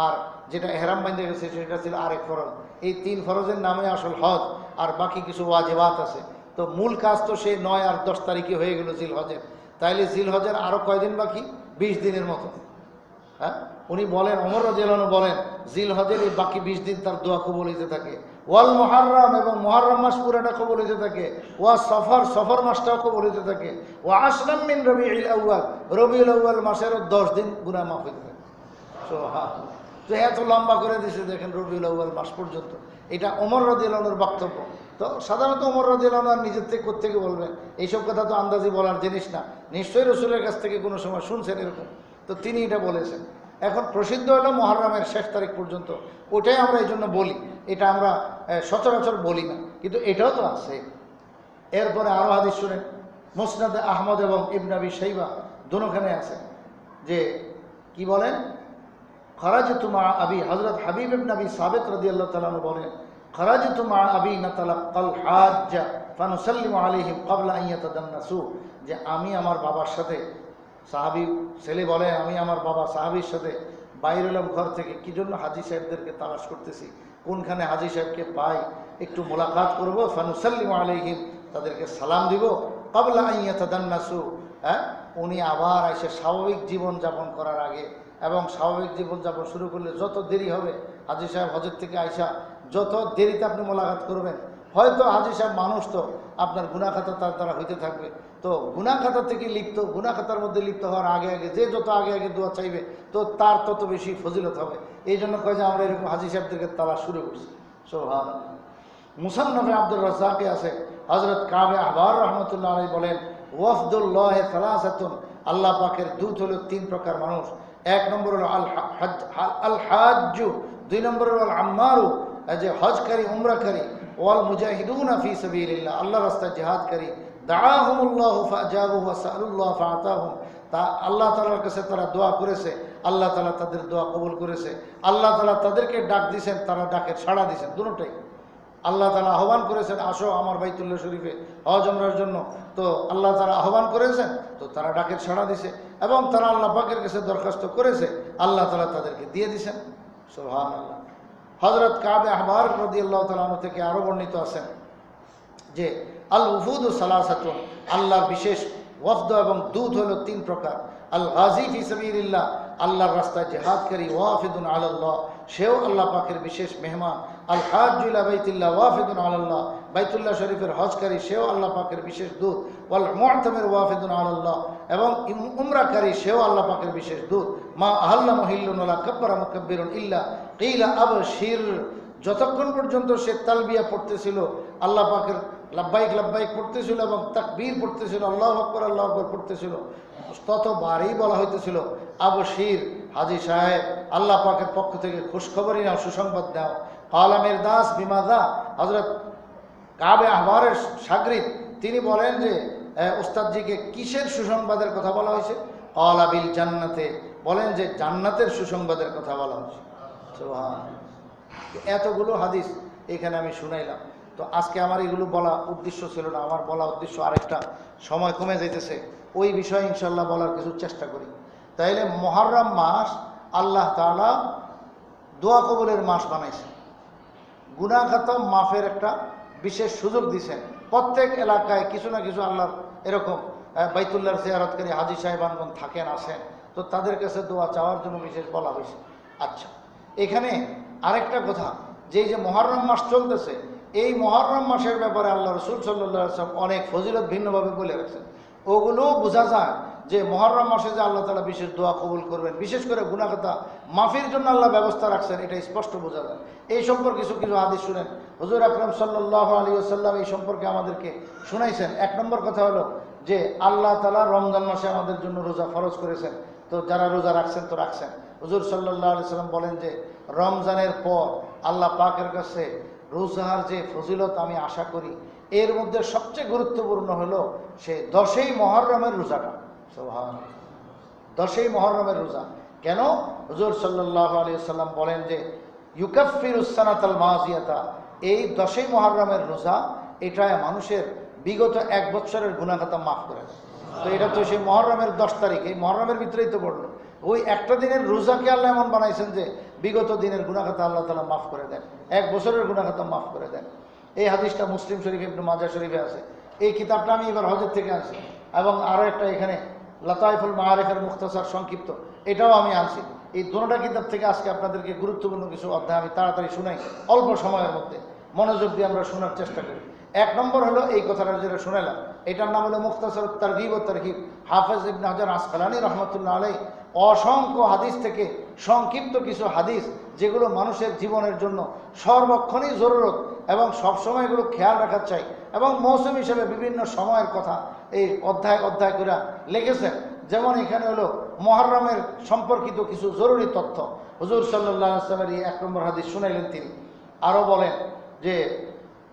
আর যেটা ইহরাম বাঁধে গেছে সেটা ছিল আরেক ফরজ। এই 3 ফরজের নামে আসল হজ, আর বাকি কিছু ওয়াজিবাত আছে। তো মূল কাজ তো সেই 9 আর 10 তারিখে হয়ে গেল জিলহজের। তাইলে জিলহজের আরও কয়দিন বাকি? 20 দিনের মতো। হ্যাঁ, উনি বলেন, ওমর রাদিয়াল্লাহু আনহু বলেন, জিলহজের এই বাকি 20 দিন তার দোয়া কবুল হইতে থাকে। ওয়াল মুহাররম, এবং মুহাররম মাস পুরাটা কবুল হইতে থাকে। ওয়া সফর, সফর মাসটাও কবুল হইতে থাকে। ওয়া আশরাম মিন রবিউল আউয়াল, রবিউল আউয়াল মাসেরও 10 দিন গুনাহ মাফ হইতে থাকে। সুবহানাল্লাহ। তো এত লম্বা করে দিয়েছে দেখেন রবিউল আউয়াল মাস পর্যন্ত। এটা ওমর রাদিয়াল্লাহু আনহুর বক্তব্য। তো সাধারণত ওমর রাদিয়াল্লাহু আনহু নিজের থেকে কোত্থেকে বলবেন? এইসব কথা তো আন্দাজি বলার জিনিস না, নিশ্চয়ই রসুলের কাছ থেকে কোনো সময় শুনছেন এরকম, তো তিনি এটা বলেছেন। এখন প্রসিদ্ধ হলো মুহররমের শেষ তারিখ পর্যন্ত, ওটাই আমরা এই জন্য বলি, এটা আমরা সচরাচর বলি না, কিন্তু এটাও তো আছে। এরপরে আরও হাদিস শুনেন, মুসনাদে আহমদ এবং ইবনে আবি শাইবা দুনোখানে আছে যে কি বলেন, খরাজিতু মা আবি, হযরত হাবিব ইবনে আবি সাবিত রাদিয়াল্লাহু তাআলা আনহু বলেন, খরাজিতু মা আবি নাতালাক্কাল হাজ্জ ফানুসাল্লিমু আলাইহিম ক্বাবলা আন ইয়াতাদান্নাসু, যে আমি আমার বাবার সাথে, সাহাবী ছেলে বলে, আমি আমার বাবা সাহাবীর সাথে বাইরে এলাম ঘর থেকে, কি জন্য? হাজী সাহেবদেরকে তালাশ করতেছি, কোনখানে হাজী সাহেবকে পাই, একটু মোলাকাত করব। ফানুসাল্লিমু আলাইহিম, তাদেরকে সালাম দিব। ক্বাবলা আন ইয়াতাদান্নাসু, হ্যাঁ, উনি আবার এসে স্বাভাবিক জীবন যাপন করার আগে, এবং স্বাভাবিক জীবনযাপন শুরু করলে যত দেরি হবে, হাজী সাহেব হজের থেকে আইসা যত দেরিতে আপনি মোলাকাত করবেন, হয়তো হাজী সাহেব মানুষ, তো আপনার গুনাহ খাতা তার দ্বারা হইতে থাকবে। তো গুনাহ খাতা থেকে লিপ্ত, গুনাহ খাতার মধ্যে লিপ্ত হওয়ার আগে আগে যে যত আগে আগে দোয়া চাইবে, তো তার তত বেশি ফজিলত হবে। এই জন্য কয় যে আমরা এরকম হাজী সাহেবদেরকে তালা শুরু করছি। সুবহানাল্লাহ। মুসান্নাফে আব্দুর রাজ্জাকে আছে, হযরত কাবে আহবার রহমতুল্লাহ আলাইহি বলেন, ওয়াফদুল্লাহ সালাসাতুন, আল্লাহ পাকের দূত হলো 3 প্রকার মানুষ। 1 নম্বর হলো আল হাজ্জু, 2 নম্বর হলো আল আম্মারু, যে হজকারী উমরাকারী, ওয়াল মুজাহিদুনা ফি সাবিলিল্লাহ, আল্লাহর রাস্তায় জিহাদকারী। দাআহুমুল্লাহু ফাআজাবুহু ওয়া সাআলুল্লাহ ফাআতাহুম, তা আল্লাহ তাআলার কাছে তারা দোয়া করেছে, আল্লাহ তাআলা তাদের দোয়া কবুল করেছে। আল্লাহ তাআলা তাদেরকে ডাক দিয়েছেন, তারা ডাকে সাড়া দিয়েছেন। দুটোটাই আল্লাহ তাআলা আহ্বান করেছেন, আসো আমার বাইতুল্লাহ শরীফে হজ উমরার জন্য, তো আল্লাহ তাআলা আহ্বান করেছেন, তো তারা ডাকের সাড়া দিছে, এবং তারা আল্লাহ পাকের কাছে দরখাস্ত করেছে, আল্লাহ তাআলা তাদেরকে দিয়ে দিয়েছেন। সুবহানাল্লাহ। হযরত কাবে আহবার রাদিয়াল্লাহু তাআলা আনহু থেকে আরও বর্ণিত আছেন যে আল উফুদু সালাসাতুন, আল্লাহর বিশেষ ওয়াফদ এবং দূত হলো 3 প্রকার। আল গাজী ফি সাবিলিল্লাহ, আল্লাহর রাস্তায় জিহাদকারী, ওয়াফিদুন আলাল্লাহ, সেও আল্লাহ পাকের বিশেষ মেহমান। আল হাজ্জু ইলা বাইতিল্লাহ ওয়াফিদুন আলাল্লাহ, বাইতুল্লাহ শরীফের হজকারী, সেও আল্লাহ পাকের বিশেষ দূত। ওয়াল মুআতামির ওয়াফিদুন আলাল্লাহ, এবং উমরাকারী, সেও আল্লাহ পাকের বিশেষ দূত। মা আহাল্লা মুহিল্লুন ওয়ালা কাব্বারা মুকাব্বিরুন ইল্লা কিলা আবশির, যতক্ষণ পর্যন্ত সে তালবিয়া পড়তেছিল, আল্লাহ পাকের লাব্বাইক লাব্বাইক পড়তেছিল এবং তাকবীর পড়তেছিল, আল্লাহু আকবার পড়তেছিল, ততবারই বলা হইতেছিল, আবশির, হাজী সাহেব, আল্লাহ পাকের পক্ষ থেকে খুশখবরই নাও, সুসংবাদ দাও। কালামের দাস বিমাদা, হযরত কাবে আহবারের শাগরিদ, তিনি বলেন যে উস্তাদজিকে কিসের সুসংবাদের কথা বলা হয়েছে? ক্বালা বিল জান্নাতে, বলেন যে জান্নাতের সুসংবাদের কথা বলা হয়েছে। সুবহানাল্লাহ। এতগুলো হাদিস এখানে আমি শুনাইলাম। তো আজকে আমার এগুলো বলা উদ্দেশ্য ছিল না, আমার বলা উদ্দেশ্য আরেকটা, সময় কমে যাইতেছে, ওই বিষয়ে ইনশাল্লাহ বলার কিছু চেষ্টা করি। তাইলে মুহররম মাস আল্লাহ তাআলা দোয়া কবুলের মাস বানাইছে, গুনাহ খাতা মাফের একটা বিশেষ সুযোগ দিয়েছেন। প্রত্যেক এলাকায় কিছু না কিছু আল্লাহর এরকম বাইতুল্লাহর জিয়ারতকারী হাজী সাহেবানগণ থাকেন, আসেন, তো তাদের কাছে দোয়া চাওয়ার জন্য বিশেষ বলা হয়েছে। আচ্ছা, এখানে আরেকটা কথা, যে মুহররম মাস চলতেছে, এই মুহররম মাসের ব্যাপারে আল্লাহ রাসূল সাল্লাল্লাহু আলাইহি ওয়াসাল্লাম অনেক ফজিলত ভিন্নভাবে বলে রাখছেন। ওগুলো বোঝা যায় যে মুহররম মাসে যে আল্লাহ তাআলা বিশেষ দোয়া কবুল করবেন, বিশেষ করে গুনাহ খাতা মাফির জন্য আল্লাহ ব্যবস্থা রাখছেন, এটা স্পষ্ট বোঝা যায়। এই সম্পর্কে কিছু কিছু হাদিস শুনেন, হুজুর আকরাম সাল্লাল্লাহু আলাইহি ওয়াসাল্লাম এই সম্পর্কে আমাদেরকে শুনাইছেন। 1 নম্বর কথা হলো যে আল্লাহ তাআলা রমজান মাসে আমাদের জন্য রোজা ফরজ করেছেন, তো যারা রোজা রাখছেন তো রাখছেন। হুজুর সাল্লাল্লাহু আলাইহি ওয়াসাল্লাম বলেন যে রমজানের পর আল্লাহ পাকের কাছে রোজার যে ফজিলত আমি আশা করি, এর মধ্যে সবচেয়ে গুরুত্বপূর্ণ হলো সে 10ই মুহররমের রোজাটা। সুবহানাল্লাহ। 10ই মুহররমের রোজা কেন? হুজুর সাল্লাল্লাহু আলাইহি ওয়াসাল্লাম বলেন যে ইউকাফিরুস সানাতাল মাজিয়াতা, এই 10ই মুহররমের রোজা, এটা মানুষের বিগত 1 বছরের গুনাহ খাতা মাফ করে দেয়। তো এটা তো সেই মুহররমের 10 তারিখ, এই মুহররমের ভিতরেই তো পড়লো। ওই একটা দিনের রোজাকে আল্লাহ এমন বানাইছেন যে বিগত দিনের গুনাহ খাতা আল্লাহ তাআলা মাফ করে দেন, 1 বছরের গুনাহ খাতা মাফ করে দেন। এই হাদিসটা মুসলিম শরীফ, ইবনে মাজাহ শরীফে আছে। এই কিতাবটা আমি এবার হজের থেকে আনছি, এবং আরও একটা এখানে লতাইফুল মাআরিফের মুখতাসার সংক্ষিপ্ত, এটাও আমি আনছি। এই দুটোটা কিতাব থেকে আজকে আপনাদেরকে গুরুত্বপূর্ণ কিছু অধ্যায় আমি তাড়াতাড়ি শুনাই, অল্প সময়ের মধ্যে মনোযোগ দিয়ে আমরা শোনার চেষ্টা করি। এক নম্বর হলো এই কথাটা যেটা শুনালাম, এটার নাম হলো মুখতাসার তারগিব ও তারহিব। হাফেজ ইবনে হাজার আসকালানী রহমতুল্লাহ আলাইহি অসংখ্য হাদিস থেকে সংক্ষিপ্ত কিছু হাদিস, যেগুলো মানুষের জীবনের জন্য সর্বক্ষণই জরুরত এবং সবসময় এগুলো খেয়াল রাখা চাই, এবং মৌসুম হিসেবে বিভিন্ন সময়ের কথা এই অধ্যায় অধ্যায় করে লিখেছেন। যেমন এখানে হলো মুহররমের সম্পর্কিত কিছু জরুরি তথ্য হুজুর সাল্লাল্লাহু আলাইহি ওয়াসাল্লামের এই 1 নম্বর হাদিস শুনাইলেন তিনি। আরও বলেন যে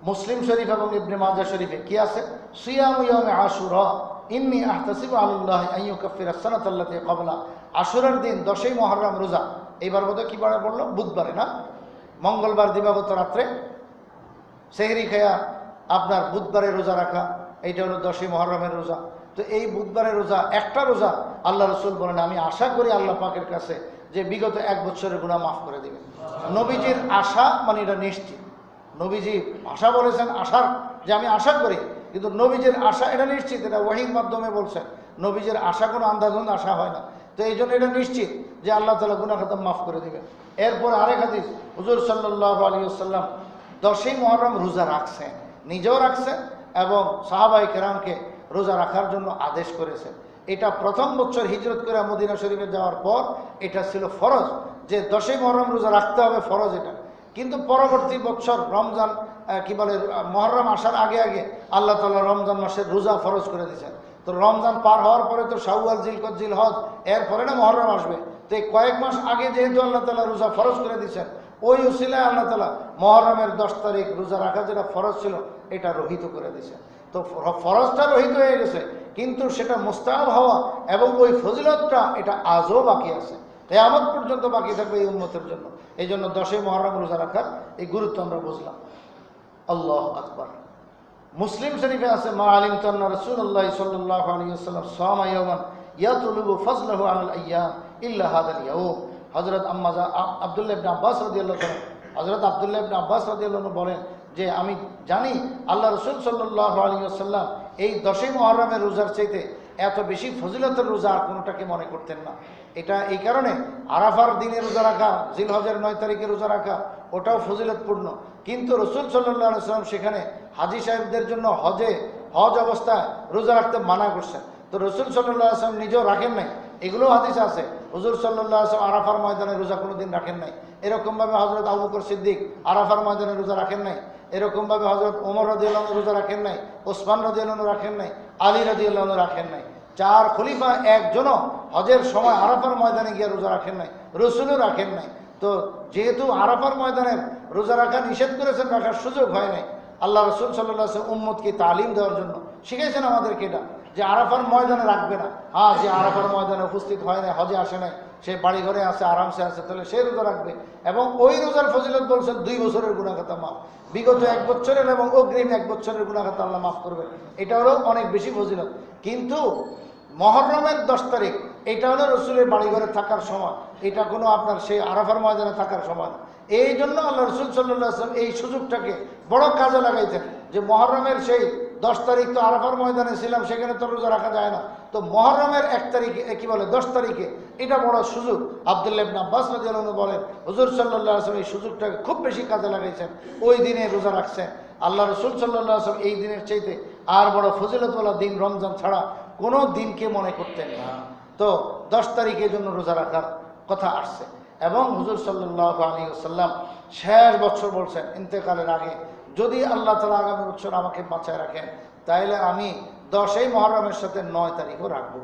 মুসলিম শরীফ এবং ইবনে মাজাহ শরীফে কি আছে, সিয়ামু ইয়াউমি আশুরা ইন্নী আহতাসিবু আলাল্লাহি আন ইউকাফিরা সানাতাল্লাতী ক্বাবলা। আশুরার দিন 10ই মুহররম রোজা, এইবার বোধহয় কি বারে বললো, বুধবারে না, মঙ্গলবার দিবাগত রাত্রে সেহরি খায়া আপনার বুধবারে রোজা রাখা, এইটা হলো 10ই মুহররমের রোজা। তো এই বুধবারের রোজা, একটা রোজা আল্লাহ রসুল বলেন আমি আশা করি আল্লাহ পাকের কাছে যে বিগত 1 বছরের গুনাহ মাফ করে দিবেন। নবীজির আশা মানে এটা নিশ্চিত, নবীজি আশা বলেছেন, আশার যে আমি আশা করি, কিন্তু নবীজির আশা এটা নিশ্চিত, এটা ওয়াহির মাধ্যমে বলছেন। নবীজির আশা কোনো আন্দাজুন আশা হয় না, তো এই জন্য এটা নিশ্চিত যে আল্লাহ তাআলা গুনাহ খাতা মাফ করে দিবেন। এরপর আরেক হাদিস, হুজুর সাল্লাল্লাহু আলাইহি ওয়াসাল্লাম 10ই মুহররম রোজা রাখছেন, নিজেও রাখছেন এবং সাহাবায়ে কেরামকে রোজা রাখার জন্য আদেশ করেছেন। এটা প্রথম বছর হিজরত করে মদিনা শরীফে যাওয়ার পর এটা ছিল ফরজ, যে 10ই মুহররম রোজা রাখতে হবে, ফরজ এটা। কিন্তু পরবর্তী বছর রমজান কি বলে মুহররম আসার আগে আগে আল্লাহ তাআলা রমজান মাসের রোজা ফরজ করে দিয়েছেন। তো রমজান পার হওয়ার পরে তো শাওয়াল, জিলকদ, জিলহজ, এরপরে না মুহররম আসবে। তো এই কয়েক মাস আগে যেহেতু আল্লাহ তাআলা রোজা ফরজ করে দিয়েছেন, ওই উসিলায় আল্লাহ তাআলা মুহররমের 10 তারিখ রোজা রাখা যেটা ফরজ ছিল এটা রহিত করে দিয়েছেন। তো ফরজটা রহিত হয়ে গেছে, কিন্তু সেটা মুস্তাহাব হওয়া এবং ওই ফজিলতটা এটা আজও বাকি আছে, কিয়ামত পর্যন্ত বাকি থাকবে এই উম্মতের জন্য। এই জন্য 10ই মুহররম রোজা রাখার এই গুরুত্ব আমরা বুঝলাম। আল্লাহু আকবার। মুসলিম শরীফে আছে, মা আলিমতু আন্না রাসূলুল্লাহ সাল্লাল্লাহু আলাইহি ওয়াসাল্লাম সামা ইয়াওমান ইয়াতুলুবু ফাজলাহু আলাল আইয়াম ইল্লা হাদাল ইয়াউম। হযরত আব্দুল্লাহ ইবনে আব্বাস রাদিয়াল্লাহু তাআলা, হযরত আব্দুল্লাহ ইবনে আব্বাস রাদিয়াল্লাহু আনহু বলেন যে আমি জানি আল্লাহ রাসূল সাল্লাল্লাহু আলাইহি ওয়াসাল্লাম এই 10ই মুহররমের রোজার চাইতে এত বেশি ফজিলতের রোজা আর কোনোটাকে মনে করতেন না। এটা এই কারণে আরাফার দিনে রোজা রাখা, জিলহজের 9 তারিখে রোজা রাখা ওটাও ফজিলতপূর্ণ, কিন্তু রাসূল সাল্লাল্লাহু আলাইহি ওয়াসাল্লাম সেখানে হাজী সাহেবদের জন্য হজ অবস্থায় রোজা রাখতে মানা করছেন। তো রাসূল সাল্লাল্লাহু আলাইহি ওয়াসাল্লাম নিজেও রাখেন নাই, এগুলো হাদিস আছে। হুজুর সাল্লাল্লাহু আলাইহি ওয়াসাল্লাম আরাফার ময়দানে রোজা কোনোদিন রাখেন নাই। এরকমভাবে হযরত আবু বকর সিদ্দিক আরাফার ময়দানে রোজা রাখেন নাই। এরকমভাবে হযরত ওমর রাদিয়াল্লাহু আনহু রোজা রাখেন নাই, ওসমান রাদিয়াল্লাহু আনহু রাখেন নাই, আলী রাদিয়াল্লাহু আনহু রাখেন নাই। 4 খলিফা একজনও হজের সময় আরাফার ময়দানে গিয়ে রোজা রাখেন নাই, রসুলও রাখেন নাই। তো যেহেতু আরাফার ময়দানের রোজা রাখা নিষেধ করেছেন, রাখার সুযোগ হয় নাই, আল্লাহ রসুল সাল্লাল্লাহু আলাইহি ওয়াসাল্লাম উম্মতকে তালিম দেওয়ার জন্য শিখেছেন আমাদেরকে এটা, যে আরাফার ময়দানে রাখবে না। হ্যাঁ, যে আরাফার ময়দানে উপস্থিত হয় নাই, হজে আসে নাই, সে বাড়ি ঘরে আছে, আরামসে আছে, তাহলে সে রোজা রাখবে। এবং ওই রোজার ফজিলত বলছেন 2 বছরের গুনাহ খাতা মাফ, বিগত 1 বছরের এবং অগ্রিম 1 বছরের গুনাহ খাতা আল্লাহ মাফ করবে। এটা হলো অনেক বেশি ফজিলত। কিন্তু মুহররমের 10 তারিখ এটা হলো রসুলের বাড়িঘরে থাকার সময়, এটা কোনো আপনার সেই আরাফার ময়দানে থাকার সময় না। এই জন্য আল্লাহ রসুল সাল্লাল্লাহু আলাইহি ওয়াসাল্লাম এই সুযোগটাকে বড় কাজে লাগাইছেন, যে মুহররমের সেই 10 তারিখ তো আরাফার ময়দানে ছিলাম, সেখানে তো রোজা রাখা যায় না, তো মুহররমের 1 তারিখে কি বলে 10 তারিখে এটা বড় সুযোগ। আব্দুল্লাহ ইবনে আব্বাস রাদিয়াল্লাহু আনহু বলেন হুজুর সাল্লাল্লাহু আলাইহি ওয়াসাল্লাম এই সুযোগটাকে খুব বেশি কাজে লাগাইছেন, ওই দিনে রোজা রাখছেন। আল্লাহ রসুল সাল্লাল্লাহু আলাইহি ওয়াসাল্লাম এই দিনের চাইতে আর বড় ফজিলতওয়ালা দিন রমজান ছাড়া কোনো দিনকে মনে করতেন না। তো 10 তারিখের জন্য রোজা রাখার কথা আসছে। এবং হুজুর সাল্লাল্লাহু আলাইহি ওয়াসাল্লাম শেষ বছর বলছেন ইন্তেকালের আগে, যদি আল্লাহ তাআলা আগামী বছর আমাকে বাঁচায় রাখেন তাহলে আমি 10ই মুহররমের সাথে 9 তারিখও রাখবো।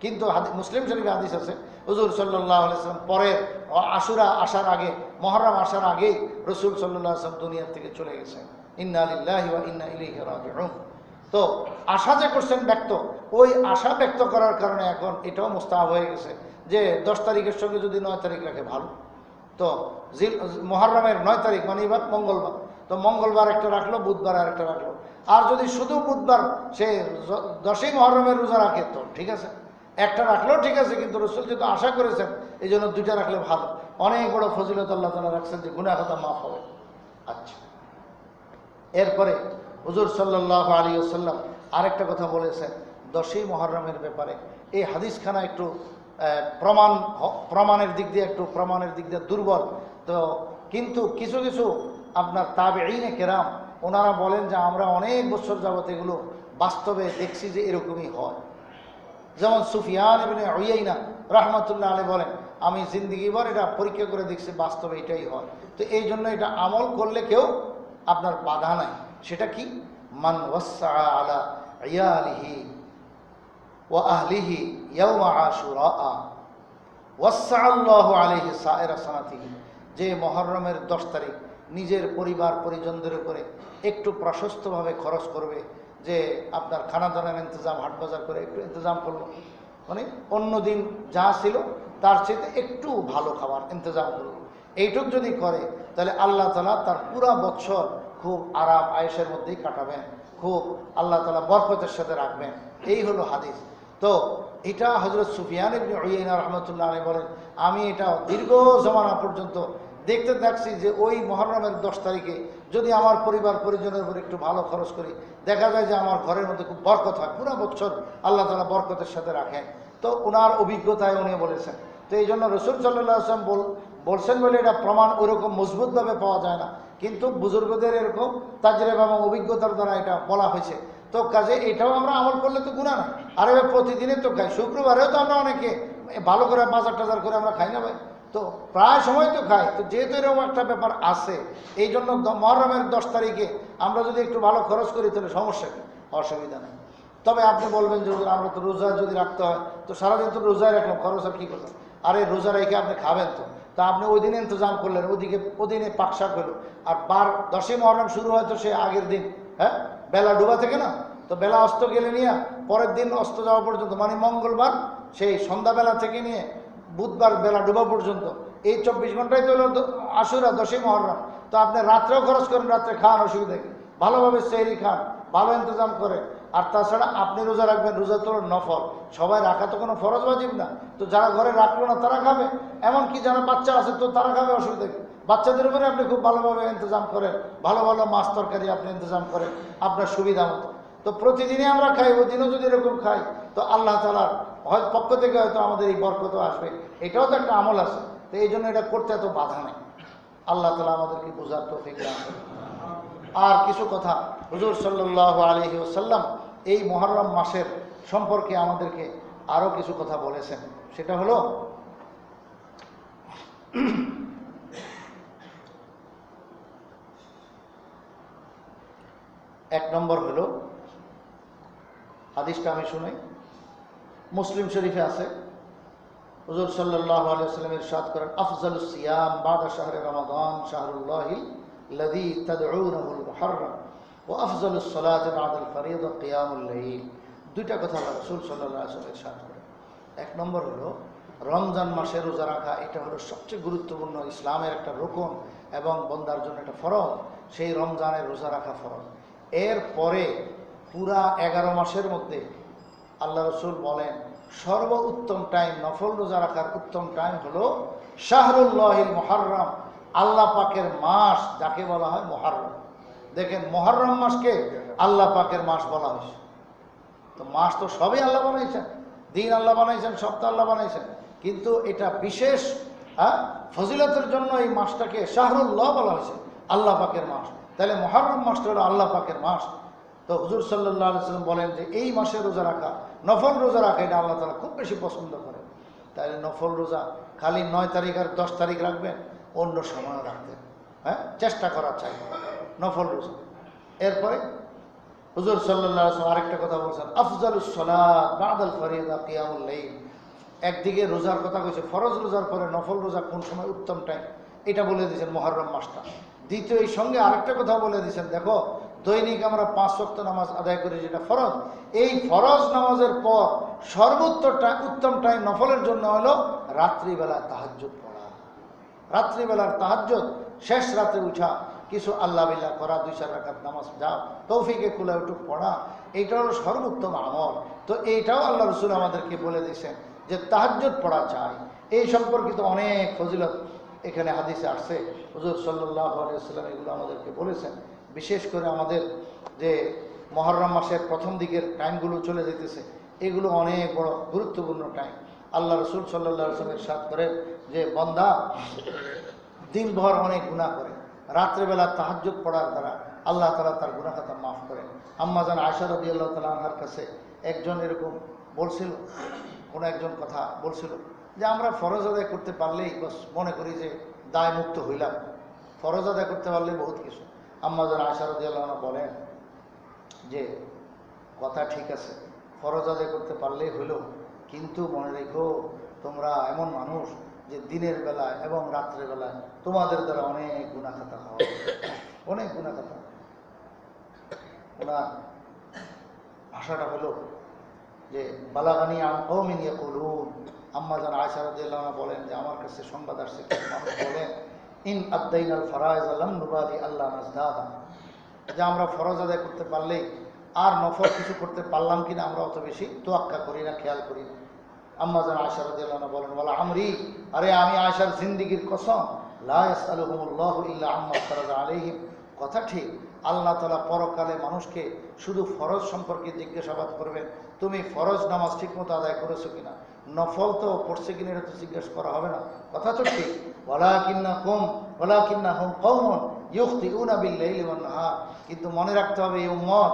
কিন্তু মুসলিম শরীফে হাদিস আছে, হুজুর সাল্লাল্লাহু আলাইহি ওয়াসাল্লাম পরের আশুরা আসার আগে, মুহররম আসার আগেই রাসূল সাল্লাল্লাহু আলাইহি ওয়াসাল্লাম দুনিয়া থেকে চলে গেছেন। ইন্না লিল্লাহি ওয়া ইন্না ইলাইহি রাজিউন। তো আশা যে করছেন ব্যক্ত, ওই আশা ব্যক্ত করার কারণে এখন এটাও মুস্তাহাব হয়ে গেছে যে 10 তারিখের সঙ্গে যদি 9 তারিখ রাখে ভালো। তো মুহররমের 9 তারিখ মানে এবার মঙ্গলবার, তো মঙ্গলবার একটা রাখলো, বুধবার আর একটা রাখলো। আর যদি শুধু বুধবার সে 10ই মুহররমের রোজা রাখে তো ঠিক আছে, একটা রাখলেও ঠিক আছে, কিন্তু রাসূল যেহেতু আশা করেছেন এই জন্য 2টা রাখলে ভালো। অনেক বড় ফজিলত আল্লাহ তাআলা রাখছেন যে গুনাহ খাতা মাফ হবে। আচ্ছা, এরপরে হুজুর সাল্লাল্লাহু আলাইহি ওয়াসাল্লাম আরেকটা কথা বলেছেন, 10ই মুহররমের ব্যাপারে এই হাদিসখানা একটু প্রমাণের দিক দিয়ে দুর্বল। তো কিন্তু কিছু কিছু আপনার তাবেঈনে কেরাম ওনারা বলেন যে আমরা অনেক বছর যাবত এগুলো বাস্তবে দেখছি যে এরকমই হয়। যেমন সুফিয়ান ইবনে উয়াইনা রাহমাতুল্লাহ আলাইহি বলেন, আমি জিন্দেগিভর এটা পরীক্ষা করে দেখছি, বাস্তবে এটাই হয়। তো এই জন্য এটা আমল করলে কেউ আপনার বাধা নাই। সেটা কি? মান ওয়াসসা আলা ইয়ালিহি ওয়া আহলিহি ইয়াওমা আশুরা ওয়াসসা আল্লাহু আলাইহি সাইরা সানাতিহি, যে মুহররমের 10 তারিখ নিজের পরিবার পরিজনদের উপরে একটু প্রশস্তভাবে খরচ করবে, যে আপনার খানা দানার ইন্তজাম হাট বাজার করে একটু ইন্তজাম করলো, মানে অন্য দিন যা ছিল তার চেয়ে একটু ভালো খাবার ইন্তজাম করলো, এইটুক যদি করে তাহলে আল্লাহ তাআলা তার পুরা বছর খুব আরাম আয়েশের মধ্যেই কাটাবেন, খুব আল্লাহ তাআলা বরকতের সাথে রাখবেন। এই হলো হাদিস। তো এটা হযরত সুফিয়ান ইবনে উয়াইনা রাহমাতুল্লাহ আলাইহি বলেন, আমি এটা দীর্ঘ জমানা পর্যন্ত দেখতে থাকছি যে ওই মুহররমের 10 তারিখে যদি আমার পরিবার পরিজনের উপর একটু ভালো খরচ করি, দেখা যায় যে আমার ঘরের মধ্যে খুব বরকত হয়, পুরো বছর আল্লাহ তাআলা বরকতের সাথে রাখেন। তো ওনার অভিজ্ঞতায় উনি বলেছেন। তো এই জন্য রাসূল সাল্লাল্লাহু আলাইহি ওয়াসাল্লাম বলছেন বলে এটা প্রমাণ ওরকম মজবুতভাবে পাওয়া যায় না, কিন্তু বুজুর্গদের এরকম তাজরিবা এবং অভিজ্ঞতার দ্বারা এটা বলা হয়েছে। তো কাজে এটাও আমরা আমল করলে তো গুনাহ না। আরে ভাই প্রতিদিনই তো খাই, শুক্রবারেও তো আমরা অনেকে ভালো করে বাজার টাজার করে আমরা খাই না ভাই, তো প্রায় সময় তো খাই। তো যেহেতু এরকম একটা ব্যাপার আছে, এই জন্য মুহররমের 10 তারিখে আমরা যদি একটু ভালো খরচ করি তাহলে সমস্যা কি? অসুবিধা নেই। তবে আপনি বলবেন যে আমরা তো রোজা যদি রাখতে হয় তো সারাদিন তো রোজায় রাখলাম, খরচ আর কী করলাম? আরে রোজা রেখে আপনি খাবেন তো, তা আপনি ওই দিনে ইন্তজাম করলেন, ওদিনে পাকশাক হলো। আর 10ই মুহররম শুরু হয় তো সে আগের দিন, হ্যাঁ, বেলা ডুবা থেকে না, তো বেলা অস্ত গেলে নিয়ে পরের দিন অস্ত যাওয়া পর্যন্ত, মানে মঙ্গলবার সেই সন্ধ্যাবেলা থেকে নিয়ে বুধবার বেলা ডুবা পর্যন্ত এই 24 ঘন্টায় তো হলো আশুরা 10ই মুহররম। তো আপনি রাত্রেও খরচ করেন, রাত্রে খান, অসুবিধা কি? ভালোভাবে সেহরি খান, ভালো ইন্তজাম করে। আর তাছাড়া আপনি রোজা রাখবেন, রোজা তো নফল, সবাই রাখা তো কোনো ফরজ ওয়াজিব না। তো যারা ঘরে রাখলো না তারা খাবে, এমনকি যারা বাচ্চা আছে তো তারা খাবে, অসুবিধা কি? বাচ্চাদের উপরে আপনি খুব ভালোভাবে ইন্তজাম করেন, ভালো ভালো মাছ তরকারি আপনি ইন্তজাম করেন আপনার সুবিধা মতো। তো প্রতিদিনই আমরা খাই, ওই দিনও যদি এরকম খাই তো আল্লাহ তাআলার হয় পক্ষ থেকে হয়তো আমাদের এই বরকত আসবে। এটাও তো একটা আমল আছে। তো এই জন্য এটা করতে এত বাধা নেই। আল্লাহ তাআলা আমাদেরকে বোঝার তৌফিক দান করুন। আর কিছু কথা হুজুর সাল্লাল্লাহু আলাইহি ওয়াসাল্লাম এই মুহররম মাসের সম্পর্কে আমাদেরকে আরও কিছু কথা বলেছেন। সেটা হলো এক নম্বর হলো হাদিসটা আমি শুনি, মুসলিম শরীফে আছে। হুজুর সাল্লাল্লাহু আলাইহি ওয়াসাল্লাম ইরশাদ করেন, আফজালুস সিয়াম বাদা শাহরি রমাদান শাহরুল্লাহিল লাযী তাদউনাহুল মুহররম ওয়া আফজালুস সালাতি বাদাল ফরিয়দা কিয়ামুল লাইল। দুইটা কথা রাসূল সাল্লাল্লাহু আলাইহি ওয়াসাল্লাম ইরশাদ করেন। এক নম্বর হলো রমজান মাসে রোজা রাখা, এটা হলো সবচেয়ে গুরুত্বপূর্ণ ইসলামের একটা রুকন এবং বান্দার জন্য একটা ফরজ। সেই রমজানের রোজা রাখা ফরজ। এরপরে পুরা 11 মাসের মধ্যে আল্লাহ রসুল বলেন সর্ব উত্তম টাইম, নফল রোজা রাখার উত্তম টাইম হলো শাহরুল্লাহিল মুহররম, আল্লাহ পাকের মাস যাকে বলা হয় মুহররম। দেখেন মুহররম মাসকে আল্লাহ পাকের মাস বলা হয়েছে। তো মাস তো সবই আল্লাহ বানাইছেন, দিন আল্লাহ বানাইছেন, সপ্তাহ আল্লাহ বানাইছেন, কিন্তু এটা বিশেষ ফজিলতের জন্য এই মাসটাকে শাহরুল্লাহ বলা হয়েছে, আল্লাহ পাকের মাস। তাহলে মুহররম মাসটা হলো আল্লাহ পাকের মাস। তো হুজুর সাল্লাল্লাহু আলাইহি ওয়াসাল্লাম বলেন যে এই মাসে রোজা রাখা, নফল রোজা রাখা, এটা আল্লাহ তাআলা খুব বেশি পছন্দ করে। তাহলে নফল রোজা খালি 9 তারিখ আর 10 তারিখ রাখবেন, অন্য সময় রাখবেন, হ্যাঁ, চেষ্টা করা চাই নফল রোজা। এরপরে হুজুর সাল্লাল্লাহু আলাইহি ওয়াসাল্লাম আরেকটা কথা বলছেন, আফজালুস সালাত বাদাল ফরিয়দা কিয়ামুল লাইল। একদিকে রোজার কথা কইছে, ফরজ রোজার পরে নফল রোজা কোন সময় উত্তম টাইম, এটা বলে দিয়েছেন মুহররম মাসটা। দ্বিতীয় এই সঙ্গে আরেকটা কথা বলে দিয়েছেন, দেখো দৈনিক আমরা 5 ওয়াক্ত নামাজ আদায় করি যেটা ফরজ, এই ফরজ নামাজের পর উত্তম টাইম নফলের জন্য হলো রাত্রিবেলা তাহাজ্জুদ পড়া। রাত্রিবেলার তাহাজ্জুদ, শেষ রাতে উঠা, কিছু আল্লাহ বিল্লাহ করা, 2-4 রাকাত নামাজ যাও তৌফিকে কুলা উঠুক পড়া, এইটা হলো সর্বোত্তম আমল। তো এইটাও আল্লাহ রসুল আমাদেরকে বলে দিয়েছেন যে তাহাজ্জুদ পড়া চাই। এই সম্পর্কিত অনেক ফজিলত এখানে হাদিসে আসছে। হুজুর সাল্লাল্লাহু আলাইহি ওয়াসাল্লাম এগুলো আমাদেরকে বলেছেন। বিশেষ করে আমাদের যে মুহররম মাসের প্রথম দিকের টাইমগুলো চলে যেতেছে, এগুলো অনেক বড় গুরুত্বপূর্ণ টাইম। আল্লাহ রসুল সাল্লাল্লাহু আলাইহি ওয়াসাল্লাম ইরশাদ করেন যে বান্দা দিনভর অনেক গুনাহ করে, রাত্রেবেলা তাহাজ্জুদ পড়ার দ্বারা আল্লাহ তাআলা তার গুনাহ খাতা মাফ করেন। আম্মা জান আয়েশা রাদিয়াল্লাহু তাআলা আনহার কাছে একজন এরকম বলছিল, কোনো একজন কথা বলছিল যে আমরা ফরজ আদায় করতে পারলেই বস মনে করি যে দায় মুক্ত হইলাম, ফরজ আদায় করতে পারলে বহুত কিছু। আম্মা জান আয়েশা রাদিয়াল্লাহু আনহা বলেন যে কথা ঠিক আছে, ফরজ আদায় করতে পারলেই হইল, কিন্তু মনে রেখো তোমরা এমন মানুষ যে দিনের বেলায় এবং রাত্রের বেলায় তোমাদের দ্বারা অনেক গুনাহ খাতা হয়, অনেক গুনাহ খাতা। ওনার ভাষাটা হলো যে বালাগানি আন কওমিন ইয়াকুলুন, আম্মা জান আয়েশা রাদিয়াল্লাহু আনহা বলেন যে আমার কাছে সংবাদ আসছে কিছু মানুষ বলেন ইন আদাইনাল ফারায়েজ লাম নুবালি আল্লাহ নাজদাদা, যে আমরা ফরজ আদায় করতে পারলেই আর নফল কিছু করতে পারলাম কিনা আমরা অত বেশি তোয়াক্কা করি না, খেয়াল করি না। আম্মা জান আয়েশা রাদিয়াল্লাহু আনহা বলেন ওয়ালা আমরি, আরে আমি আয়েশার জিন্দেগীর কসম, লা ইয়াসআলুহুমুল্লাহু ইল্লা আম্মা ফারাজা আলাইহিম, কথা ঠিক, আল্লাহ তাআলা পরকালে মানুষকে শুধু ফরজ সম্পর্কে জিজ্ঞাসাবাদ করবেন, তুমি ফরজ নামাজ ঠিকমতো আদায় করেছো কিনা, নফল তো পড়ছে কিনা এটা তো জিজ্ঞেস করা হবে না, কথা তো ঠিক। ওয়ালাকিন্নাহুম কওমুন ইউখতিউনা বিল-লাইলি ওয়ান-নাহার, কিন্তু মনে রাখতে হবে এই উম্মত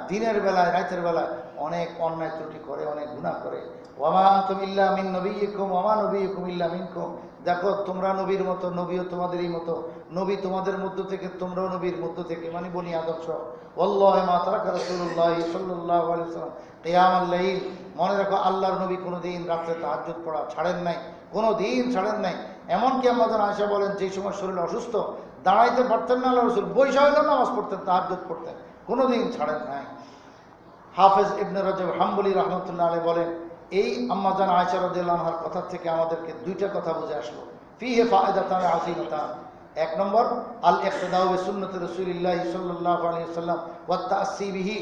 দিনের বেলায় রাতের বেলায় অনেক অন্যায় ত্রুটি করে, অনেক গুনাহ করে। ওয়ামা আনতুম ইল্লা মিন নবিয়্যিকুম ওয়ামা নবিয়্যুকুম ইল্লা মিনকুম, দেখো তোমরা নবীর মতো, নবীও তোমাদেরই মতো, নবী তোমাদের মধ্য থেকে, তোমরাও নবীর মধ্য থেকে, মানে বনি আদম সহ। ওয়াল্লাহি মা তারাকা রাসূলুল্লাহ সাল্লাল্লাহু আলাইহি ওয়াসাল্লাম কিয়ামাল লাইল, মনে রাখো আল্লাহর নবী কোনোদিন রাতে তাহাজ্জুদ পড়া ছাড়েন নাই, কোনোদিন ছাড়েন নাই। এমনকি আমাদের আয়েশা বলেন যে সময় শরীর অসুস্থ, দাঁড়াইতে পারতেন না আল্লাহ রাসূল, বৈশা হইলেও নামাজ পড়তেন, তাহাজ্জুদ পড়তেন, কোনোদিন ছাড়েন নাই। হাফেজ ইবনে রজব হাম্বলি রাহমাতুল্লাহ আলাইহি বলেন এই আম্মা জান আয়েশা রাদিয়াল্লাহু আনহার কথা থেকে আমাদেরকে দুইটা কথা বুঝে আসলো, ফিহি ফায়দাতান আযীমাতান। এক নম্বর আল ইকতিদাউ বিসুন্নতি রাসূলিল্লাহ সাল্লাল্লাহু আলাইহি ওয়াসাল্লাম ওয়া তা'আসসি বিহি,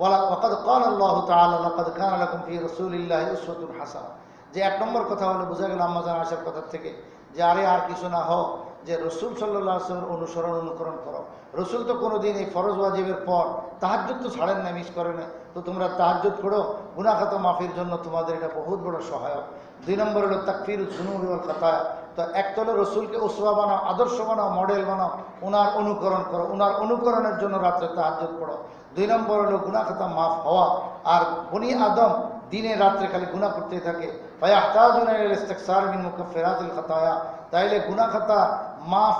ওয়াকাদ ক্বালা আল্লাহু তাআলা লাকাদ কানা লাকুম ফি রাসূলিল্লাহি উসওয়াতুন হাসানাহ, যে এক নম্বর কথা হলো বোঝা গেল আম্মা জান আয়েশার কথা থেকে যে আরে আর কিছু না হোক, যে রসুল সাল্লাল্লাহু আলাইহি ওয়াসাল্লামের অনুসরণ অনুকরণ করো। রসুল তো কোনোদিন এই ফরজ ওয়াজিবের পর তাহাজ্জুদ তো ছাড়েন না, মিস করে না, তো তোমরা তাহাজ্জুদ করো, গুনাহ খাতা মাফির জন্য তোমাদের এটা বহুত বড় সহায়ক। দুই নম্বর হলো তাকফিরুজ যুনুবি ওয়াল খাতায়া, তো একতলে রসুলকে উসওয়া বানাও, আদর্শ বানাও, মডেল বানাও, ওনার অনুকরণ করো, ওনার অনুকরণের জন্য রাত্রে তাহাজ্জুদ পড়ো। দুই নম্বর হলো গুনাহ খাতা মাফ হওয়া, আর বনি আদম দিনে রাত্রে খালি গুনাহ করতেই থাকে, ফায়াহতাজুনা ইলা ইস্তিগফার মিন মুকাফফিরাতিল খাতায়া, তাইলে গুনাহ খাতা মাফ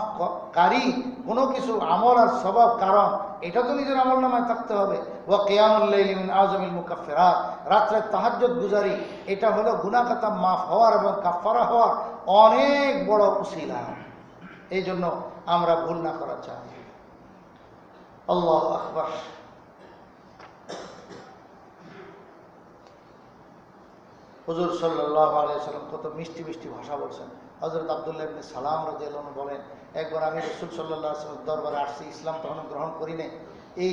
কারি কোনো কিছু আমল আর সবাব, কারণ এটা তো নিজের আমল নামায় থাকতে হবে। ওয়া কিয়ামুল লাইলি মিন আযমিল মুকাফফিরাত, রাত্রে তাহাজ্জুদ গুজারি এটা হলো গুনাহ খাতা মাফ হওয়ার এবং কাফফারা হওয়ার অনেক বড় উসিলা। এই জন্য আমরা ভুল না করা চাই। আল্লাহু আকবার। হুজুর সাল্লাল্লাহু আলাইহি ওয়াসাল্লাম কত মিষ্টি মিষ্টি ভাষা বলছেন। হযরত আব্দুল্লাহ ইবনে সালাম রাদিয়াল্লাহু আনহু বলেন একবার আমি রাসূল সাল্লাল্লাহু আলাইহি ওয়াসাল্লামের দরবারে আসছি, ইসলাম তখন গ্রহণ করি নাই, এই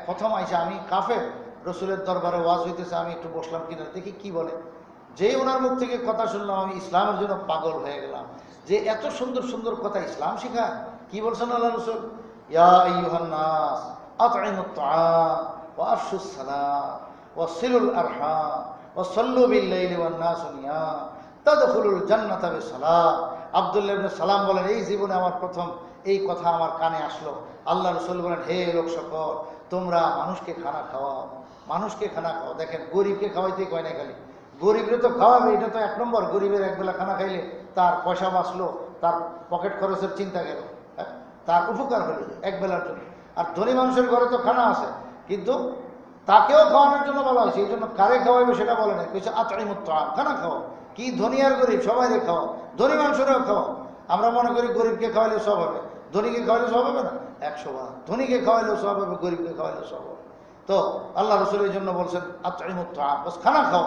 প্রথম আইসা আমি কাফের, রসুলের দরবারে ওয়াজ হইতেছে, আমি একটু বসলাম কিনা দেখি কি বলে, যেই ওনার মুখ থেকে কথা শুনলাম আমি ইসলামের জন্য পাগল হয়ে গেলাম, যে এত সুন্দর সুন্দর কথা ইসলাম শিখায়। কি বলছেন আল্লাহ রাসূল? ইয়া আইয়ুহান নাস আত'ইমুত তাআম ওয়া আফশুস সালাম ওয়া সিলুল আরহাম ওয়া সাল্লু বিল লাইলি ওয়ান নাস নিয়াম তাদখুলুল জান্নাতা বিসালাম। আব্দুল্লাহ ইবনে সালাম বলেন এই জীবনে আমার প্রথম এই কথা আমার কানে আসলো। আল্লাহ রাসূল বলেন হে লোক সকল, তোমরা মানুষকে খানা খাওয়াও, মানুষকে খানা খাওয়াও। দেখেন গরিবকে খাওয়াইতেই কয় না, খালি গরিবরে তো খাওয়াবে, এটা তো এক নম্বর। গরিবের একবেলা খানা খাইলে তার পয়সা বাঁচলো, তার পকেট খরচের চিন্তা গেল, তার উপকার হলো একবেলার জন্য। আর ধনী মানুষের ঘরে তো খানা আছে, কিন্তু তাকেও খাওয়ানোর জন্য বলা হয়েছে, এই জন্য কারে খাওয়াইবে সেটা বলে না, কইছে আত'ইমুত তাআম, খানা খাওয়াও। কি ধনী আর গরিব সবাই খাওয়াও, ধনী মানুষেরও খাওয়াও। আমরা মনে করি গরিবকে খাওয়াইলে সব হবে, ধনীকে খাওয়াইলে সব হবে না, 100 বার। ধনীকে খাওয়াইলেও সব হবে, গরিবকে খাওয়াইলেও সব হবে। তো আল্লাহ রাসূল এই জন্য বলছেন আত'ইমুত তাআম, বস খানা খাও।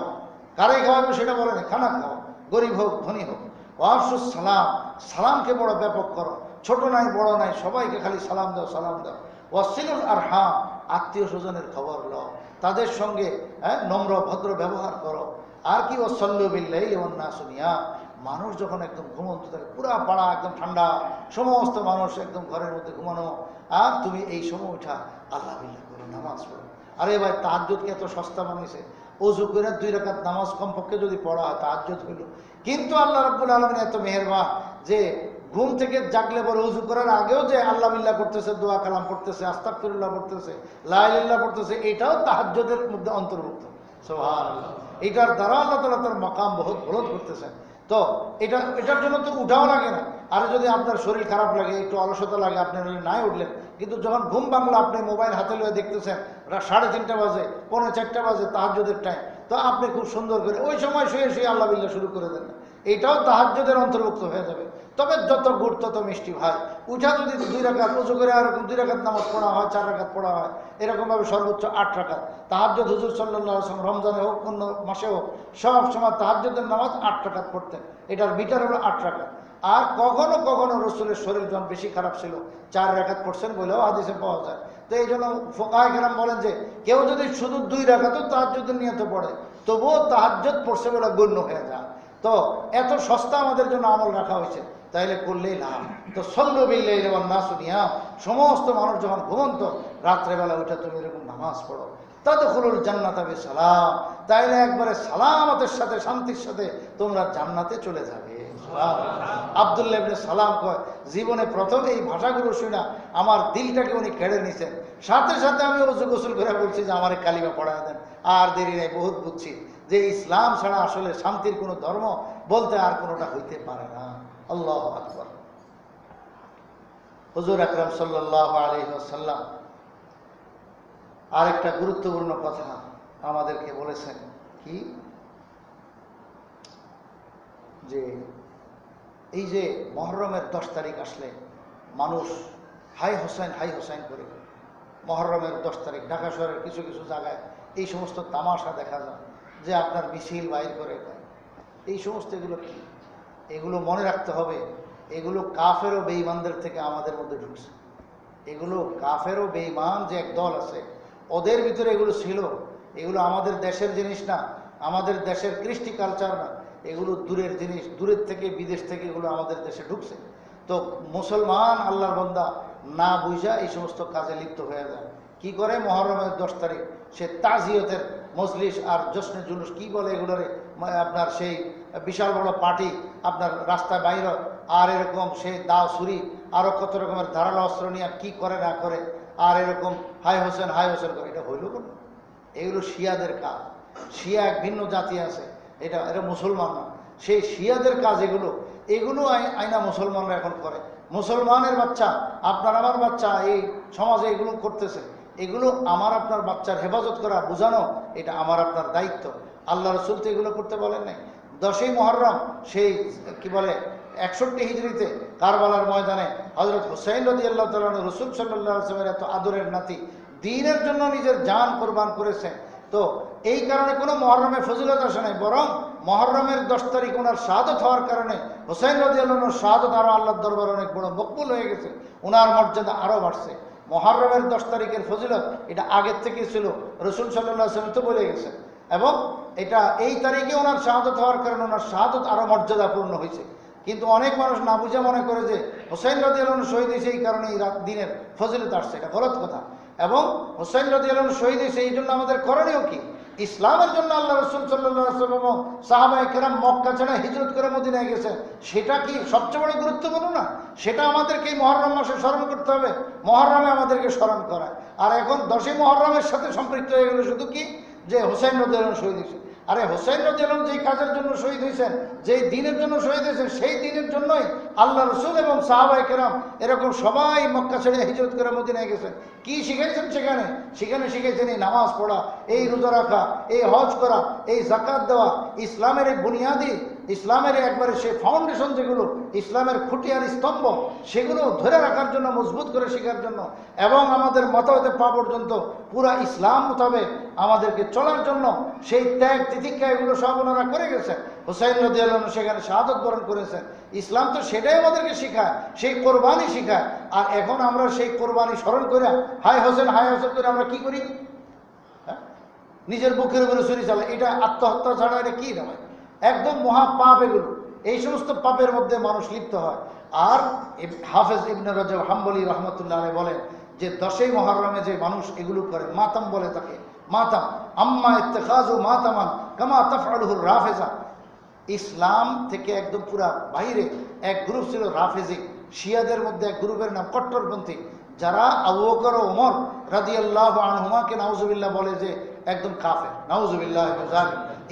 কারে খাওয়াবে সেটা বলে না, খানা খাও, গরিব হোক ধনী হোক। ওয়া আফশুস সালাম, সালামকে বড় ব্যাপক করো, ছোট নাই বড় নাই সবাইকে খালি সালাম দাও, সালাম দাও। ওয়া সিলুল আরহাম, আত্মীয় স্বজনের খবর লও, তাদের সঙ্গে নম্র ভদ্র ব্যবহার করো। আর কি? ওয়া সাল্লু বিল লাইলি ওয়ান নাস নিয়াম, মানুষ যখন একদম ঘুমন্ত থাকে, পুরা পাড়া একদম ঠান্ডা, সমস্ত মানুষ একদম ঘরের মধ্যে ঘুমানো, আর তুমি এই সময় উঠা আল্লাহ বিল্লাহ করো, নামাজ পড়ো। আরে ভাই তাহাজ্জুদকে এত সস্তা বানিয়েছে, অজু করে 2 রাকাত নামাজ কমপক্ষে যদি পড়া হয় তাহাজ্জুদ হইল। কিন্তু আল্লাহ রাব্বুল আলামিন এত মেহেরবান যে ঘুম থেকে জাগলে পরে উজু করার আগেও যে আল্লাহ বিল্লাহ করতেছে, দোয়া কালাম পড়তেছে, আস্তাগফিরুল্লাহ পড়তেছে, লা ইলাহা ইল্লাল্লাহ পড়তেছে, এটাও তাহাজ্জুদের মধ্যে অন্তর্ভুক্ত। সুবহানাল্লাহ। এটার দ্বারা আল্লাহ তাআলা তার মাকাম বহুত বলদ করতেছেন। তো এটার জন্য তো উঠাও লাগে না। আর যদি আপনার শরীর খারাপ লাগে, একটু অলসতা লাগে, আপনি নাই উঠলেন, কিন্তু যখন ঘুম ভাঙলো আপনি মোবাইল হাতে লয়ে দেখতেছেন 3:30 বাজে, 3:45 বাজে তাহাজ্জুদের টাইম, তো আপনি খুব সুন্দর করে ওই সময় শুয়ে শুয়ে আল্লাহ বিল্লাহ শুরু করে দেন, এটাও তাহাজ্জুদের অন্তর্ভুক্ত হয়ে যাবে। তবে যত গুড় তত মিষ্টি ভাই। উঠা যদি 2 রাকাত উজু করে এরকম 2 রাকাত নামাজ পড়া হয়, 4 রাকাত পড়া হয়, এরকমভাবে সর্বোচ্চ 8 রাকাত তাহাজ্জুদ হুজুর সাল্লাল্লাহু আলাইহি ওয়াসাল্লাম রমজানে হোক অন্য মাসে হোক সব সময় তাহাজ্জুদের নামাজ 8 রাকাত পড়তেন। এটার মিটার হলো 8 রাকাত। আর কখনো কখনো রসুলের শরীর যখন বেশি খারাপ ছিল 4 রাকাত পড়ছেন বলেও হাদিসে পাওয়া যায়। তো এই জন্য ফুকাহায়ে কেরাম বলেন যে কেউ যদি শুধু 2 রাকাতও তাহাজ্জুদের নিয়তে পড়ে তবুও তাহাজ্জুদ পড়ছে বলে গণ্য হয়ে যায়। তো এত সস্তা আমাদের জন্য আমল রাখা হয়েছে, তাইলে করলেই লাভ। তো সল্লু বিল্লাইলি ওয়ান নাসু নিয়াম, সমস্ত মানুষ যখন ঘুমন্ত রাত্রেবেলা উঠে তুমি এরকম নামাজ পড়ো, তাদখুলুল জান্নাতা বিসালাম, তাইলে একবারে সালামতের সাথে শান্তির সাথে তোমরা জান্নাতে চলে যাবে। আব্দুল্লাহ ইবনে সালাম কয় জীবনে প্রথম এই ভাষাগুলো শুনা আমার দিলটাকে উনি কেড়ে নিছেন। সাথে সাথে আমি ওযু গোসল করে বলছি যে আমারে কালিমা পড়ায় দেন। আর দেরি নেই, বহুত বুঝছি যে ইসলাম ছাড়া আসলে শান্তির কোনো ধর্ম বলতে আর কোনোটা হইতে পারে না। আল্লাহু আকবার। হুজুর আকরাম সাল্লাল্লাহু আলাইহি ওয়াসাল্লাম আরেকটা গুরুত্বপূর্ণ কথা আমাদেরকে বলেছেন, কি যে এই যে মুহররমের 10 তারিখ আসলে মানুষ হাই হোসেন করে। মুহররমের 10 তারিখ ঢাকা শহরের কিছু কিছু জায়গায় এই সমস্ত তামাশা দেখা যায় যে আপনার মিছিল বাইর করে দেয়। এই সমস্ত এগুলো কি? এগুলো মনে রাখতে হবে, এগুলো কাফের ও বেঈমানদের থেকে আমাদের মধ্যে ঢুকছে। এগুলো কাফের ও বেঈমান যে এক দল আছে ওদের ভিতরে এগুলো ছিল। এগুলো আমাদের দেশের জিনিস না, আমাদের দেশের কৃষ্টি কালচার না, এগুলো দূরের জিনিস, দূরের থেকে বিদেশ থেকে এগুলো আমাদের দেশে ঢুকছে। তো মুসলমান আল্লাহর বান্দা না বুঝা এই সমস্ত কাজে লিপ্ত হয়ে যায়। কি করে? মুহররমের 10 তারিখ সে তাজিয়তের মজলিস আর জশ্নে জুলুস কি বলে এগুলোরে, আপনার সেই বিশাল বড় পার্টি আপনার রাস্তায় বাইর, আর এরকম সে দাও ছুরি আরও কত রকমের ধারালো অস্ত্র নিয়ে কি করে না করে, আর এরকম হাই হোসেন করে। এটা হইল কেন? এগুলো শিয়াদের কাজ। শিয়া এক ভিন্ন জাতি আছে, এটা মুসলমান না। সেই শিয়াদের কাজ এগুলো আইনা মুসলমানরা এখন করে। মুসলমানের বাচ্চা, আপনার আমার বাচ্চা এই সমাজে এগুলো করতেছে। এগুলো আমার আপনার বাচ্চার হেফাজত করা, বোঝানো, এটা আমার আপনার দায়িত্ব। আল্লাহ রসুল তো এগুলো করতে বলেন নাই। 10ই মুহররম সেই কি বলে 61 হিজরিতে কারবালার ময়দানে হযরত হুসাইন রাদিয়াল্লাহু তাআলা রসুল সাল্লাল্লাহু আলাইহি ওয়াসাল্লামের এত আদরের নাতি দ্বীনের জন্য নিজের জান কোরবান করেছেন। তো এই কারণে কোনো মুহররমে ফজিলত আসে নাই, বরং মুহররমের 10 তারিখ ওনার শাহাদত হওয়ার কারণে হুসাইন রাদিয়াল্লাহু আনহুর শাহাদত আরও আল্লাহর দরবারে অনেক বড় মকবুল হয়ে গেছে, ওনার মর্যাদা আরও বাড়ছে। মুহররমের 10 তারিখের ফজিলত এটা আগের থেকেই ছিল, রসুল সাল্লাল্লাহু আলাইহি ওয়াসাল্লাম তো বলে গেছেন, এবং এটা এই তারিখে ওনার শাহাদত হওয়ার কারণে ওনার শাহাদত আরও মর্যাদাপূর্ণ হয়েছে। কিন্তু অনেক মানুষ না বুঝে মনে করে যে হুসাইন রাদিয়াল্লাহু আনহু শহীদ হয়েছে এই কারণে এই দিনের ফজিলত আসছে, এটা গলত কথা। এবং হুসাইন রাদিয়াল্লাহু আনহু শহীদ হয়েছে এই জন্য আমাদের করণীয় কি? ইসলামের জন্য আল্লাহ রসুল সাল্লাল্লাহু আলাইহি ওয়াসাল্লাম সাহাবায়ে কেরাম মক্কা ছেড়ে হিজরত করে মদিনায় গেছেন, সেটা কি সবচেয়ে বড় গুরুত্বপূর্ণ না? সেটা আমাদেরকে এই মুহররম মাসে স্মরণ করতে হবে, মুহররমে আমাদেরকে স্মরণ করা। আর এখন 10ই মুহররমের সাথে সম্পৃক্ত হয়ে গেল শুধু কি যে হুসাইন রাদিয়াল্লাহু আনহু শহীদ হয়েছে। আরে হুসাইন রাদিয়াল্লাহু আনহু যেই কাজের জন্য শহীদ হয়েছেন, যেই দিনের জন্য শহীদ হয়েছেন, সেই দিনের জন্যই আল্লাহ রসুল এবং সাহাবায়ে কেরাম এরকম সবাই মক্কা ছেড়ে হিজরত করে মদিনায় গেছেন। কি শিখাইছেন সেখানে শিখাইছেন এই নামাজ পড়া, এই রোজা রাখা, এই হজ করা, এই যাকাত দেওয়া, ইসলামের এই বুনিয়াদি, ইসলামের একবারে সেই ফাউন্ডেশন যেগুলো, ইসলামের খুঁটি আর স্তম্ভ, সেগুলো ধরে রাখার জন্য, মজবুত করে শেখার জন্য, এবং আমাদের মাথা হতে পা পর্যন্ত পুরা ইসলাম মোতাবেক আমাদেরকে চলার জন্য সেই ত্যাগ তিতিক্ষা এগুলো সব ওনারা করে গেছেন। হুসাইন রাদিয়াল্লাহু আনহু সেখানে শাহাদত বরণ করেছেন। ইসলাম তো সেটাই আমাদেরকে শেখায়, সেই কোরবানি শেখায়। আর এখন আমরা সেই কোরবানি স্মরণ করে হাই হোসেন করে আমরা কি করি? হ্যাঁ, নিজের বুকের উপরে ছুরি চালাই, এটা আত্মহত্যা ছাড়া এটা কি নয়, একদম মহা পাপ এগুলো। এই সমস্ত পাপের মধ্যে মানুষ লিপ্ত হয়। আর হাফেজ ইবনে রজব হাম্বলি রহমতুল্লাহ আলাইহি বলেন যে 10ই মুহররমে যে মানুষ এগুলো করে, মাতম বলে তাকে, মাতাম আম্মা ইত্তেখাযু মাতামান কামা তাফআলুহুর রাফিজা। ইসলাম থেকে একদম পুরা বাইরে এক গ্রুপ ছিল রাফেজি, শিয়াদের মধ্যে এক গ্রুপের নাম কট্টরপন্থী, যারা আবু বকর ও ওমর রাদিয়াল্লাহু আনহুমাকে নাউজুবিল্লাহ বলে যে একদম কাফের, নাউজুবিল্লাহ।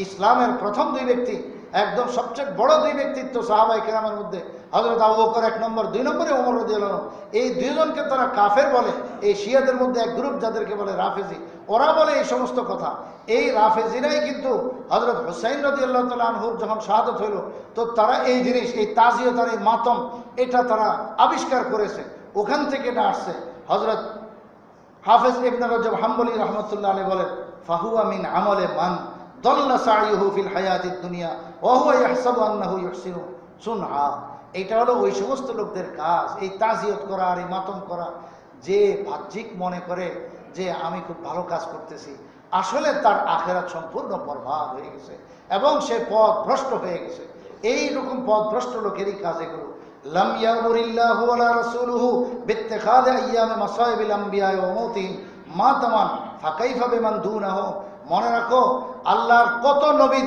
ইসলামের প্রথম দুই ব্যক্তি, একদম সবচেয়ে বড় দুই ব্যক্তিত্ব সাহাবায়ে কেরামের মধ্যে হযরত আবু বকর 1 নম্বর, 2 নম্বরে ওমর রাদিয়াল্লাহু আনহু, এই দুইজনকে তারা কাফের বলে। এই শিয়াদের মধ্যে এক গ্রুপ যাদেরকে বলে রাফেজি, ওরা বলে এই সমস্ত কথা। এই রাফেজিরাই কিন্তু হযরত হুসাইন রাদিয়াল্লাহু তাআলা আনহুর যখন শাহাদাত হইল, তো তারা এই জিনিস, এই তাজিয়ত আর এই মাতম, এটা তারা আবিষ্কার করেছে। ওখান থেকে এটা আসছে। হযরত হাফেজ ইবনে রজব হাম্বলি রাহমাতুল্লাহ আলাইহি বলেন, ফাহুয়া মিন আমালে মান দল্লা সাইয়ুহু ফিল হায়াতিদ দুনিয়া ওয়া হুয়া ইয়াহসাবু আন্নাহু ইহসিনু সুনআ। এটা হলো ওই সমস্ত লোকদের কাজ, এই তাজিয়ত করা আর এই মাতম করা, যে বাহ্যিক মনে করে যে আমি খুব ভালো কাজ করতেছি, আসলে তার আখিরাত সম্পূর্ণ বরবাদ হয়ে গেছে এবং সে পথ ভ্রষ্ট হয়ে গেছে। এইরকম পথ ভ্রষ্ট লোকেরই কাজ এগুলো। লাম ইয়ামুরিল্লাহু ওয়ালা রাসূলুহু বিত্তিখাযি আইয়ামি মাসাইবিল আমবিয়া ওয়া মাউতিহিম মাতামান ফাকাইফা বিমান দুনাহু। মনে রাখো, আল্লাহর কত নবী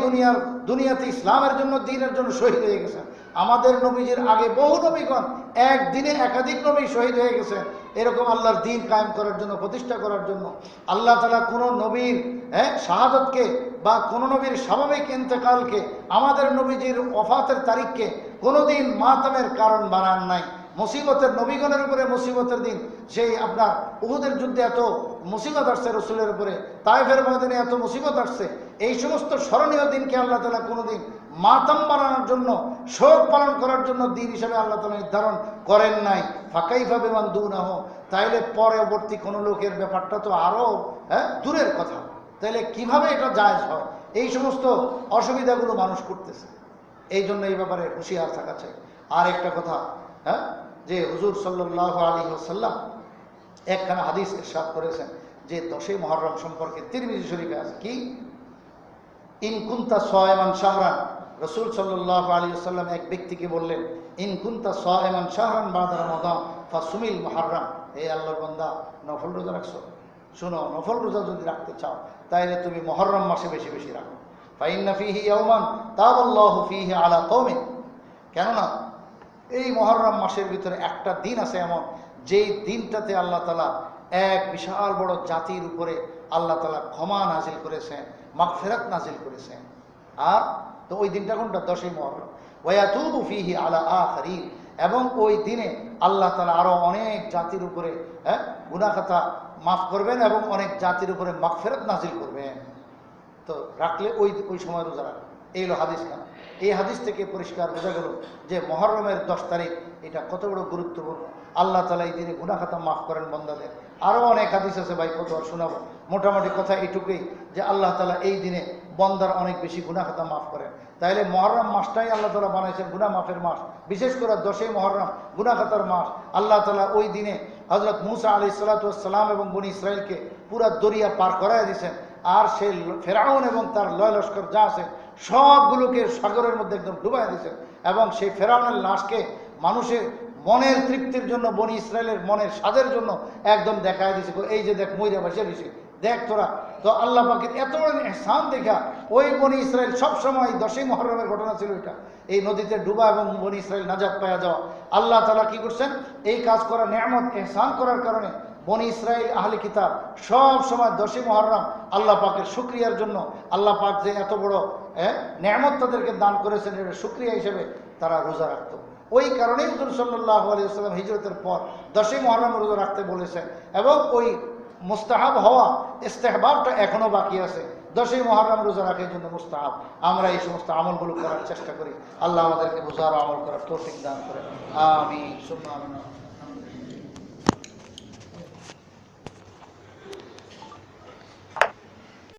দুনিয়াতে ইসলামের জন্য, দ্বীনের জন্য শহীদ হয়ে গেছেন। আমাদের নবীজির আগে বহু নবীগণ একদিনে একাধিক নবী শহীদ হয়ে গেছেন এরকম আল্লাহর দ্বীন কায়েম করার জন্য, প্রতিষ্ঠা করার জন্য। আল্লাহ তাআলা কোনো নবীর শাহাদতকে বা কোনো নবীর স্বাভাবিক ইন্তেকালকে, আমাদের নবীজির ওফাতের তারিখকে কোনোদিন মাতমের কারণ বানান নাই। মুসিবতের, নবীগণের উপরে মুসিবতের দিন, সেই আপনার উহুদের যুদ্ধে এত মুসিবত আসছে রসুলের উপরে, তায়েফের ময়দানে এত মুসিবত আসছে, এই সমস্ত স্মরণীয় দিনকে আল্লাহ তাআলা কোনোদিন মাতম বানানোর জন্য, শোক পালন করার জন্য দিন হিসাবে আল্লাহ তাআলা নির্ধারণ করেন নাই। ফাকাইফা বিমান দুনাহু। তাইলে পরবর্তী কোনো লোকের ব্যাপারটা তো আরো দূরের কথা। তাইলে কিভাবে এটা জায়েজ হয়? এই সমস্ত অসুবিধাগুলো মানুষ করতেছে। এই জন্য এই ব্যাপারে হুঁশিয়ার থাকা চাই। আর একটা কথা, যে হুজুর সাল্লাল্লাহু আলাইহি ওয়াসাল্লাম একখানা হাদিস ইরশাদ করেছেন যে 10ই মুহররম সম্পর্কে তিরমিজি শরীফে আছে কি, ইন কুনতা সায়মান শাহরান। রাসূল সাল্লাল্লাহু আলাইহি ওয়াসাল্লাম এক ব্যক্তিকে বললেন, ইন কুনতা সায়মান শাহরান বাদা রমাদান ফাসুমিল মুহররম। হে আল্লাহর বান্দা, নফল রোজা রাখছো, শোনো, নফল রোজা যদি রাখতে চাও তাহলে তুমি মুহররম মাসে বেশি বেশি রাখো। ফাইন্না ফীহি ইয়াওমান তাবাল্লাহু ফীহি আলা কওমিন। কেননা এই মুহররম মাসের ভিতরে একটা দিন আছে এমন, যেই দিনটাতে আল্লাহ তাআলা এক বিশাল বড় জাতির উপরে আল্লাহ তাআলা ক্ষমা নাজিল করেছেন, মাগফিরাত নাজিল করেছেন। আর তো ওই দিনটা কোনটা? 10ই মুহররম। ওয়া ইয়াতুবু ফীহি আলা আখিরিন। এবং ওই দিনে আল্লাহ তাআলা আরো অনেক জাতির উপরে গুনাহ খাতা মাফ করবেন এবং অনেক জাতির উপরে মাগফিরাত নাজিল করবেন। তো রাখলে ওই সময় রোজা রাখবে। এই হলো হাদিস। না, এই হাদিস থেকে পরিষ্কার বোঝা গেল যে মুহররমের 10 তারিখ এটা কত বড় গুরুত্বপূর্ণ। আল্লাহ তাআলা এই দিনে গুনাহ খাতা মাফ করেন বান্দাদের। আরও অনেক হাদিস আছে ভাই, কত আর শোনাবো। মোটামুটি কথা এটুকুই যে আল্লাহ তাআলা এই দিনে বান্দার অনেক বেশি গুনাহ খাতা মাফ করেন। তাইলে মুহররম মাসটাই আল্লাহ তাআলা বানাইছেন গুনাহ মাফের মাস, বিশেষ করে 10ই মুহররম গুনাহ খাতার মাস। আল্লাহ তাআলা ওই দিনে হযরত মূসা আলাইহিস সালাতু ওয়াস সালাম এবং বনী ইসরাইলকে পুরা দরিয়া পার করায় দিয়েছেন। আর সেই ফেরাউন এবং তার লয় লস্কর যা আছে সবগুলোকে সাগরের মধ্যে একদম ডুবাই দিয়েছেন। এবং সেই ফেরাউনের লাশকে মানুষের মনের তৃপ্তির জন্য, বনী ইসরায়েলের মনের স্বাদের জন্য একদম দেখায় দিয়েছে, এই যে দেখ মইরা বসে দিছে, দেখ তোরা। তো আল্লাহ পাকের এত বড় ইহসান দেখা ওই বনী ইসরায়েল সবসময় 10ই মুহররমের ঘটনা ছিল এটা, এই নদীতে ডুবা এবং বনী ইসরায়েল নাজাত পাওয়া যাওয়া। আল্লাহ তাআলা কি করছেন? এই কাজ করা, নেয়ামত ইহসান করার কারণে বনী ইসরায়েল আহলে কিতাব সব সময় 10ই মুহররম আল্লাহ পাকের শুকরিয়ার জন্য, আল্লাহ পাক যে এত বড় নেয়ামত তাদেরকে দান করেছেন, এটা শুকরিয়া হিসেবে তারা রোজা রাখত। ওই কারণেই হুজুর সাল্লাল্লাহু আলাইহি ওয়াসাল্লাম হিজরতের পর 10ই মুহররম রোজা রাখতে বলেছেন। এবং ওই মুস্তাহাব হওয়া ইস্তেহবাবটা এখনো বাকি আছে। 10ই মুহররম রোজা রাখার জন্য মুস্তাহাব। আমরা এই সমস্ত আমলগুলো করার চেষ্টা করি। আল্লাহ আমাদেরকে বুঝার আমল করার তৌফিক দান করেন। আমিন সুম্মা আমিন।